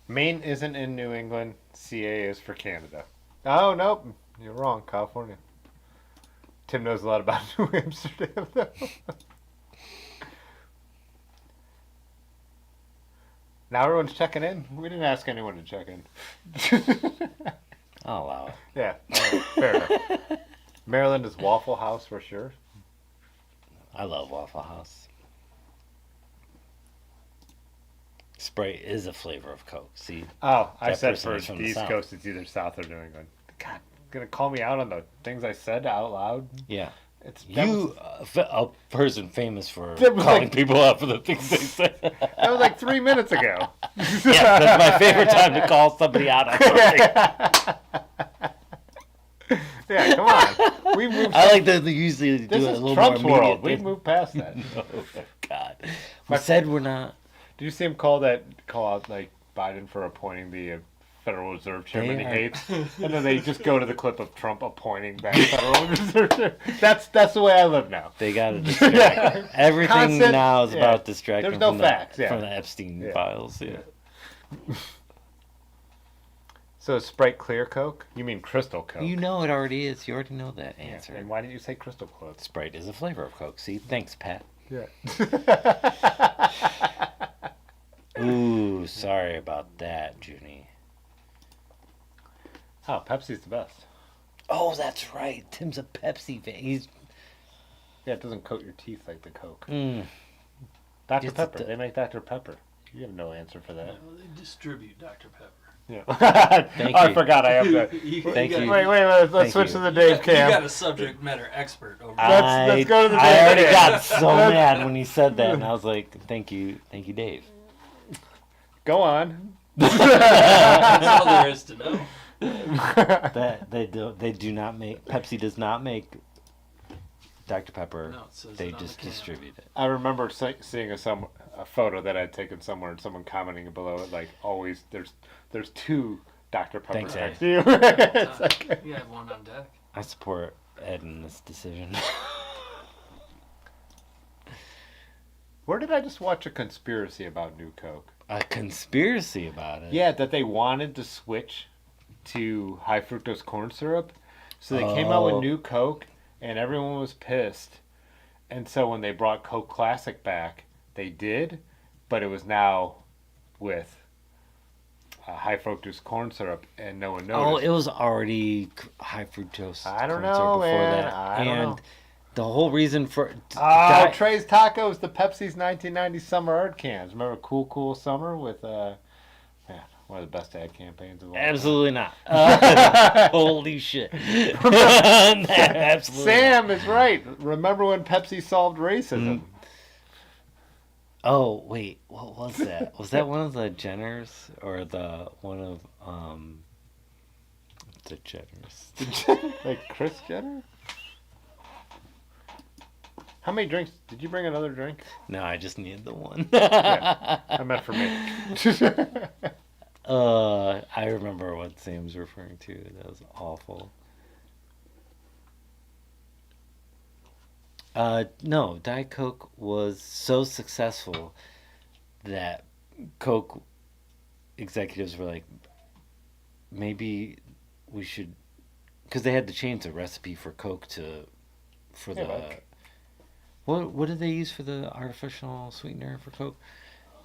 Maine isn't in New England. CA is for Canada. Oh, nope. You're wrong. California. Tim knows a lot about New Amsterdam, though. Now everyone's checking in. We didn't ask anyone to check in. I'll allow it. Yeah, all right, fair enough. Maryland is Waffle House for sure. I love Waffle House. Sprite is a flavor of Coke. See, Oh, I That said person for is from the the East South. Coast, it's either South or New England. God, gonna call me out on the things I said out loud. yeah. That You, a person famous for That was calling like- people out for the things they say. That was like 3 minutes ago. Yeah, that's my favorite time to call somebody out on something. Yeah, come on. We moved. I like that they usually do This it a is little Trump's more world. immediate. We've moved past that. Oh, God. We My- said we're not. Did you see him call out like Biden for appointing the Federal Reserve Chairman he They are- hates, and then they just go to the clip of Trump appointing that Federal Reserve Chairman. That's the way I live now. They got to distract. Everything Constant- now is yeah. about distracting There's no from, facts, yeah. from the Epstein Yeah. files. Yeah. So is Sprite clear Coke? You mean Crystal Coke? You know it already is. You already know that Yeah, answer. and why didn't you say Crystal Coke? Sprite is a flavor of Coke. See? Thanks, Pat. Yeah. Ooh, sorry about that, Junie. Oh, Pepsi's the best. Oh, that's right. Tim's a Pepsi fan. He's Yeah, it doesn't coat your teeth like the Coke. mm, Dr. It's Pepper. the- They make Dr. Pepper. You have no answer for that. No, they distribute Dr. Pepper. Yeah. Thank I you. forgot I have that. Thank got- you. Wait, let's Thank switch you. to the You Dave got, cam. you got a subject matter expert over there. Let's go to the I Dave already cam. got so mad when he said that, and I was like, "Thank you, Dave." Go on. That's all there is to know. That they do not make Pepsi does not make Dr. Pepper. No, it says They it on just the can. distribute it. I remember seeing a photo that I'd taken somewhere and someone commenting below it like, always, there's two Dr. Peppers Thanks, Ed. next to you. It's like, You have one on deck. I support Ed in this decision. where did I just watch a conspiracy about New Coke? A conspiracy about it. Yeah, that they wanted to switch to high fructose corn syrup. So they came out Oh. with New Coke and everyone was pissed. And so when they brought Coke Classic back, they did, but it was now with high fructose corn syrup and no one Oh, noticed. it was already high fructose. I don't corn syrup know, before man. that. I don't and know. the whole reason for Oh, Trey's Tacos, the Pepsi's 1990 summer ad cans. Remember Cool Summer with one of the best ad campaigns of all time. absolutely not. Holy shit! Absolutely. Sam is right. Remember when Pepsi solved racism? Oh wait, what was that? Was that one of the Jenners or the one of the Jenners? Like Chris Jenner? How many drinks? Did you bring another drink? No, I just needed the one. Yeah, I meant for me. I remember what Sam's referring to. That was awful. No, Diet Coke was so successful that Coke executives were like, maybe we should, because they had to change the recipe for Coke for Yeah, the, what did they use for the artificial sweetener for Coke?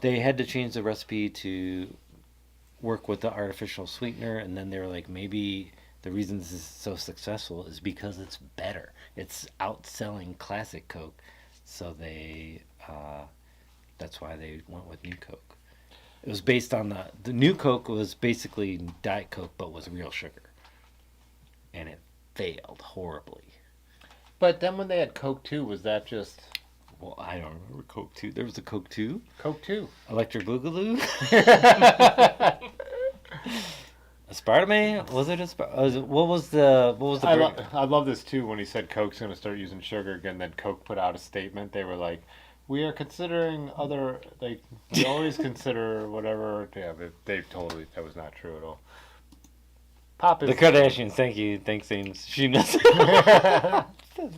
They had to change the recipe to work with the artificial sweetener, and then they were like, maybe the reason this is so successful is because it's better. It's outselling classic Coke, so they that's why they went with New Coke. It was based on the New Coke was basically Diet Coke but with real sugar, and it failed horribly. But then when they had Coke 2, was that just Well, I don't remember Coke 2. There was a Coke 2? Coke 2? Electric Boogaloo? Aspartame? Was it Aspartame? What was the drink? I love this too when he said Coke's going to start using sugar again. Then Coke put out a statement. They were like, "We are considering other like we always consider whatever." Yeah, but they totally that was not true at all. Pop is The Kardashians, thank you. Thanks, Ames. She knows.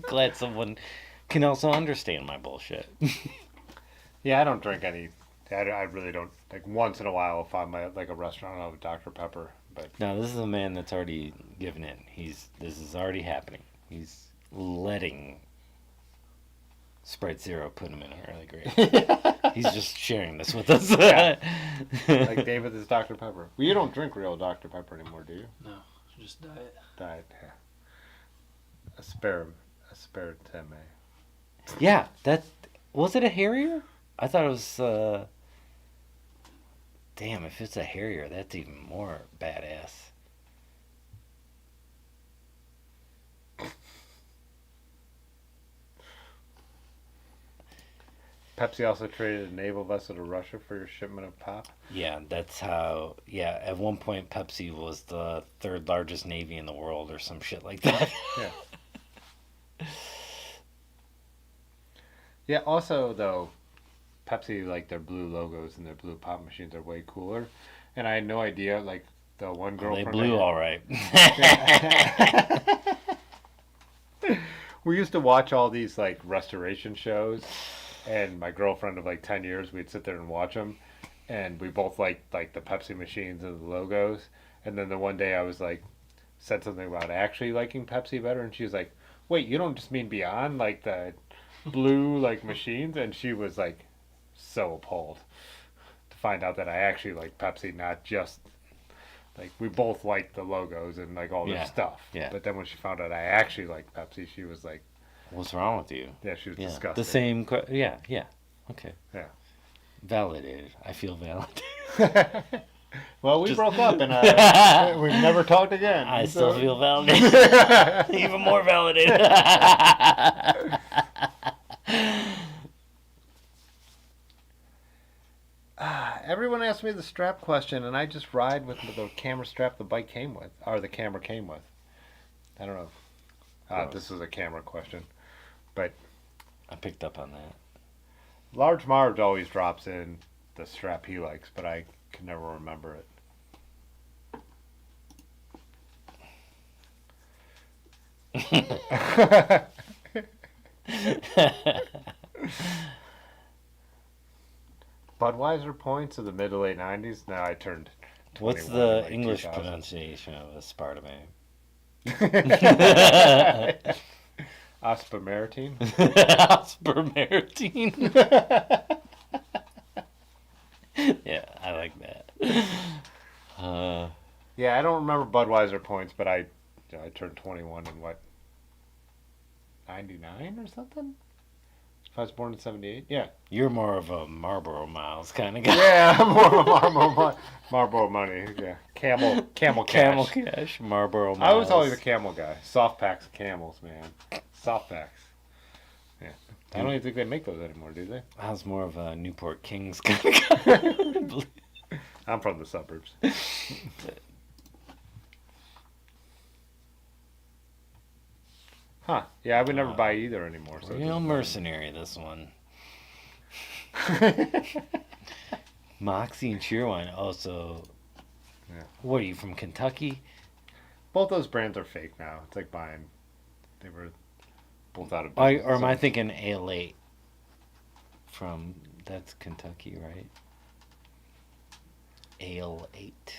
Glad someone can also understand my bullshit. Yeah, I don't drink any. I really don't. Like once in a while, if I'm at like a restaurant, I'll have Dr Pepper. But No, this is a man that's already given in. This is already happening. He's letting Sprite Zero put him in a early grave. He's just sharing this with us. Yeah. Like David is Dr Pepper. Well, you don't drink real Dr Pepper anymore, do you? No, just diet. Diet. Yeah. Aspartame. Yeah, that was it a Harrier? I thought it was. Damn, if it's a Harrier, that's even more badass. Pepsi also traded a naval vessel to Russia for your shipment of pop. Yeah, that's how. Yeah, at one point Pepsi was the third largest navy in the world, or some shit like that. Yeah. Yeah. Also, though, Pepsi like their blue logos and their blue pop machines are way cooler, and I had no idea. Like the one They girlfriend. blew all right. We used to watch all these like restoration shows, and my girlfriend of like 10 years, we'd sit there and watch them, and we both liked like the Pepsi machines and the logos. And then the one day I was like, said something about actually liking Pepsi better, and she was like, "Wait, you don't just mean beyond like the blue like machines?" And she was like, so appalled to find out that I actually like Pepsi, not just like we both liked the logos and like all their Yeah, stuff. yeah. But then when she found out I actually liked Pepsi, she was like, What's wrong with you? yeah, she was Yeah, disgusted. the same. Yeah, yeah. Okay. Yeah. Validated. I feel validated. Well, we Just- broke up and we've never talked again. I so- still feel validated. Even more validated. Everyone asks me the strap question, and I just ride with the camera strap the bike came with, or the camera came with. I don't know. This is a camera question. But I picked up on that. Large Marge always drops in the strap he likes, but I can never remember it. Budweiser points of the mid to late 90s? Now I turned 21 What's in, the like, English 2000. pronunciation of aspartame? Aspartame? Spermaritine. Yeah, I like that. Yeah, I don't remember Budweiser points, but I turned 21 in what, 99 or something? If I was born in 78? Yeah. You're more of a Marlboro Miles kind of guy. Yeah, I'm more of a Marlboro money. Yeah. Camel cash. Camel Cash, Marlboro Miles. I was always a camel guy. Soft packs of camels, man. Soft packs. Yeah. I don't even think they make those anymore, do they? I was more of a Newport Kings kind of guy. I'm from the suburbs. Huh. Yeah, I would never buy either anymore. So it Real doesn't mercenary, this one. Moxie and Cheerwine also. Yeah. What are you from Kentucky? Both those brands are fake now. It's like buying. They were both out of Or business. am I thinking Ale 8 from that's Kentucky, right? Ale 8.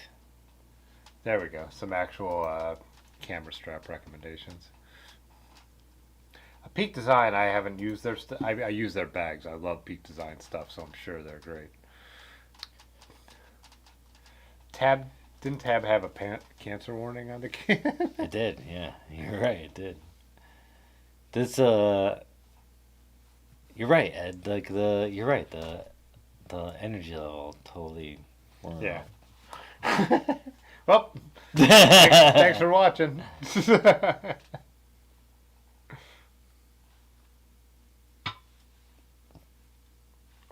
There we go. Some actual camera strap recommendations. Peak Design, I haven't used their I use their bags. I love Peak Design stuff, so I'm sure they're great. Didn't Tab have a cancer warning on the can? It did, yeah. You're right, it did. This you're right, Ed. Like you're right. The energy level totally. Yeah. Well, Thanks for watching.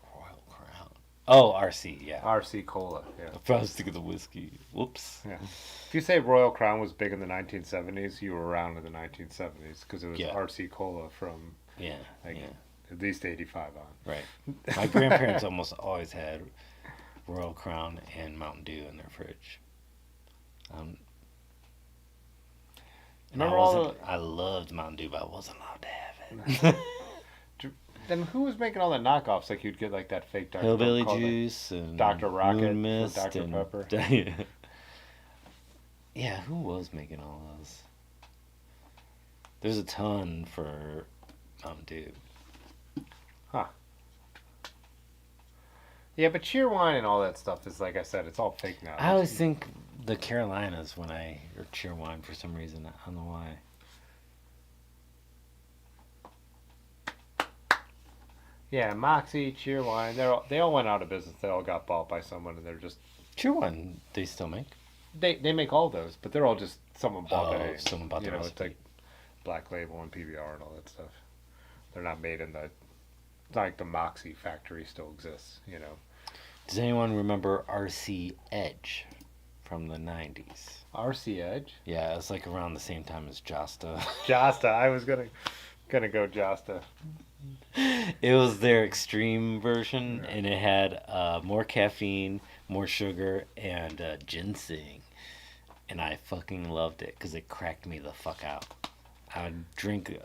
Royal Crown. Oh, RC, yeah. RC Cola. Yeah. I was thinking the whiskey. Whoops. Yeah. If you say Royal Crown was big in the 1970s, you were around in the 1970s because it was Yeah. RC Cola from Yeah. like Yeah. at least 85 on. Right. My grandparents almost always had Royal Crown and Mountain Dew in their fridge. And Remember all I loved Mountain Dew, but I wasn't allowed to have it. Then who was making all the knockoffs? Like you'd get like that fake Dr. Hillbilly Pepper called, like, juice and Dr. Rocket Moon for Mist Dr. and Pepper. Yeah, who was making all those? There's a ton for Mountain Dew. Yeah, but Cheerwine and all that stuff is, like I said, it's all fake now. I always think the Carolinas when I hear Cheerwine for some reason. I don't know why. Yeah, Moxie, Cheerwine, they all went out of business. They all got bought by someone, and they're just Cheerwine they still make. they make all those, but they're all just someone bought Oh, the someone bought the you know, recipe. it's like Black Label and PBR and all that stuff. They're not made in the it's not like the Moxie factory still exists, you know. Does anyone remember RC Edge from the 90s? RC Edge, Yeah, it's like around the same time as Josta. Josta. I was gonna go Josta. It was their extreme version, Yeah. and it had more caffeine, more sugar, and ginseng. And I fucking loved it because it cracked me the fuck out. I would drink.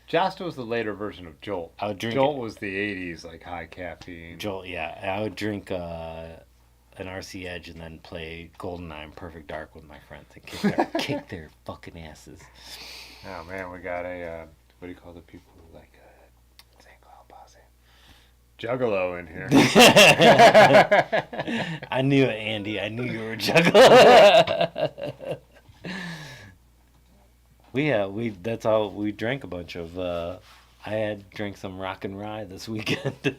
Josta was the later version of Jolt. I would drink Jolt was the '80s, like high caffeine. Jolt. Yeah, I would drink an RC Edge and then play GoldenEye and Perfect Dark with my friends and kick their fucking asses. Oh man, we got a what do you call the people who like St. Cloud Posse? Juggalo in here. I knew it, Andy. I knew you were a juggler. we that's all we drank a bunch of. I had drank some Rock and Rye this weekend.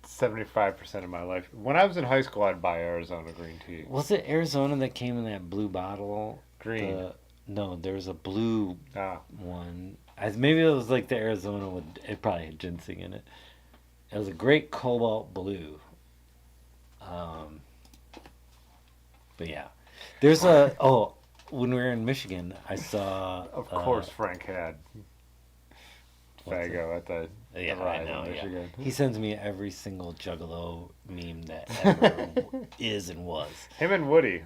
75% of my life. When I was in high school, I'd buy Arizona green tea. Was it Arizona that came in that blue bottle? Green. No, there was a blue Ah, one. Maybe it was like the Arizona with it probably had ginseng in it. It was a great cobalt blue. But yeah, there's when we were in Michigan, I saw. of course, Frank had what's Fago at the Yeah, I ride know. in Yeah. Michigan. He sends me every single Juggalo meme that ever is and was. Him and Woody.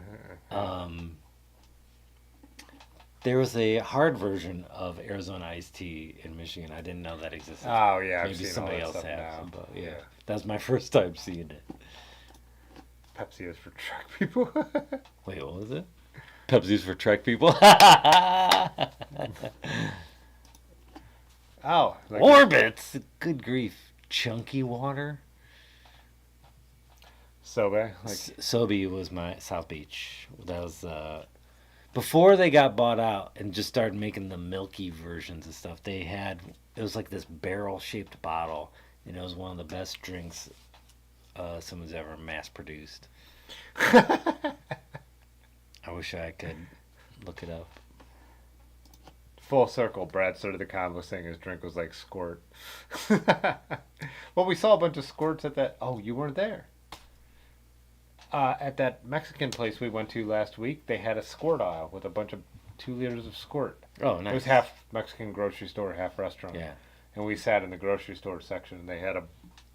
There was a hard version of Arizona iced tea in Michigan. I didn't know that existed. Oh yeah, I've Maybe seen all somebody that else stuff has. now. But yeah, that was my first time seeing it. Pepsi is for truck people. Wait, what was it? Pepsi's for Trek people. Oh, like Orbits. Good grief. Chunky water. Sobe. Like Sobe was my South Beach. That was before they got bought out and just started making the milky versions and stuff. It was like this barrel shaped bottle, and it was one of the best drinks someone's ever mass produced. I wish I could look it up. full circle. Brad started the convo saying his drink was like squirt. Well, we saw a bunch of squirts at that. Oh, you weren't there. At that Mexican place we went to last week, they had a squirt aisle with a bunch of 2 liters of squirt. Oh, nice. It was half Mexican grocery store, half restaurant. Yeah, And we sat in the grocery store section, and they had a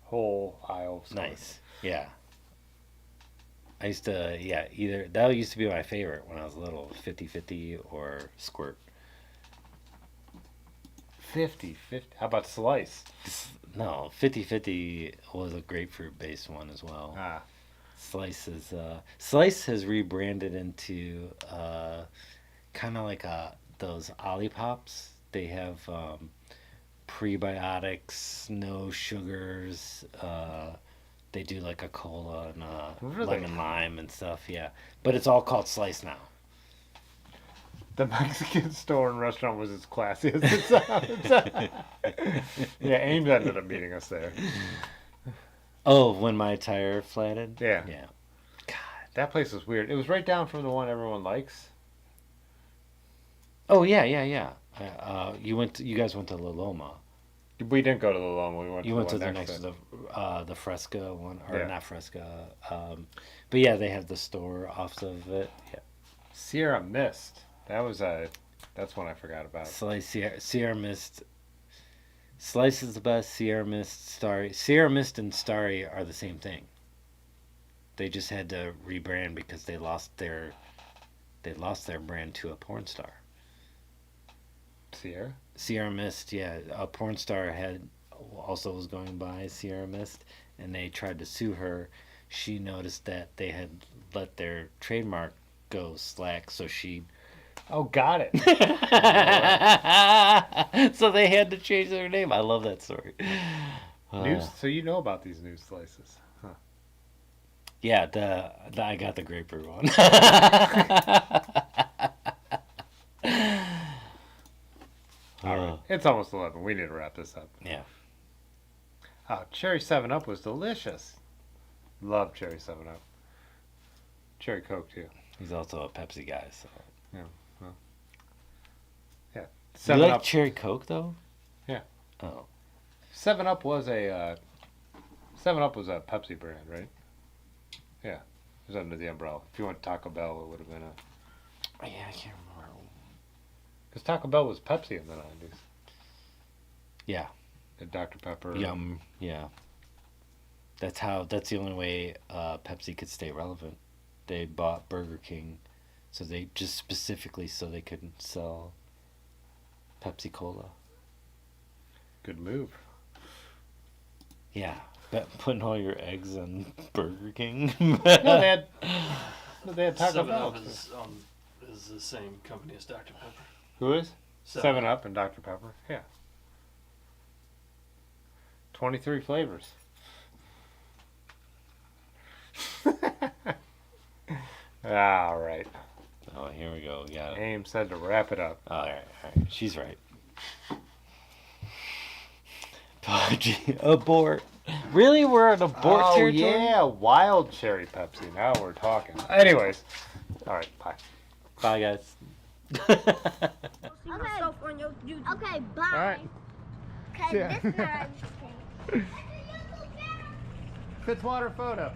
whole aisle of squirt. nice. Yeah. I used to, either that used to be my favorite when I was little, 50-50 or squirt. 50. How about slice? No, 50-50 was a grapefruit based one as well. Ah, Slice has rebranded into kind of like those Ollipops. They have prebiotics, no sugars. They do like a cola and Really? lemon lime and stuff. Yeah, but it's all called Slice now. the Mexican store and restaurant was as classy as it sounds. Yeah, Ames ended up meeting us there. Oh, when my tire flatted? Yeah. Yeah. That place was weird. It was right down from the one everyone likes. Oh, yeah. You guys went to La Loma. We didn't go to the Loma. We went You to went the to one the next next to to the Fresca one, or Yeah. not Fresca. But yeah, they have the store off of it. Yeah. Sierra Mist. That's one I forgot about. Sierra Mist. Slice is the best. Sierra Mist, Starry. Sierra Mist and Starry are the same thing. They just had to rebrand because they lost their brand to a porn star. Sierra Mist, yeah, a porn star also was going by Sierra Mist, and they tried to sue her. She noticed that they had let their trademark go slack, so she. Oh, got it. So they had to change their name. I love that story. So you know about these news slices? Huh. Yeah, I got the grapefruit one. All right. It's almost 11. We need to wrap this up. Yeah. Oh, cherry 7-Up was delicious. Love cherry 7-Up. Cherry Coke, too. He's also a Pepsi guy, so. Yeah. Well, yeah. You like 7-Up. cherry Coke, though? Yeah. Oh. 7-Up was a 7-Up was a Pepsi brand, right? Yeah. It was under the umbrella. If you went Taco Bell, it would have been a... Yeah, I can't remember. Because Taco Bell was Pepsi in the 90s. Yeah. And Dr. Pepper. Yum. Yeah. That's the only way Pepsi could stay relevant. They bought Burger King, so they just specifically so they couldn't sell Pepsi Cola. Good move. Yeah. But putting all your eggs on Burger King? No, they had Taco 7 Bell. Up is the same company as Dr. Pepper. Who is? 7 7-Up and Dr. Pepper. Yeah. 23 flavors. All right. Oh, here we go. Got it. Aim said to wrap it up. All right. She's right. Abort. Really? We're an abort territory? Yeah, wild cherry Pepsi. Now we're talking. Anyways. All right, bye. Bye, guys. Okay, bye. All right. Okay, Yeah. this time. Fitzwater photo.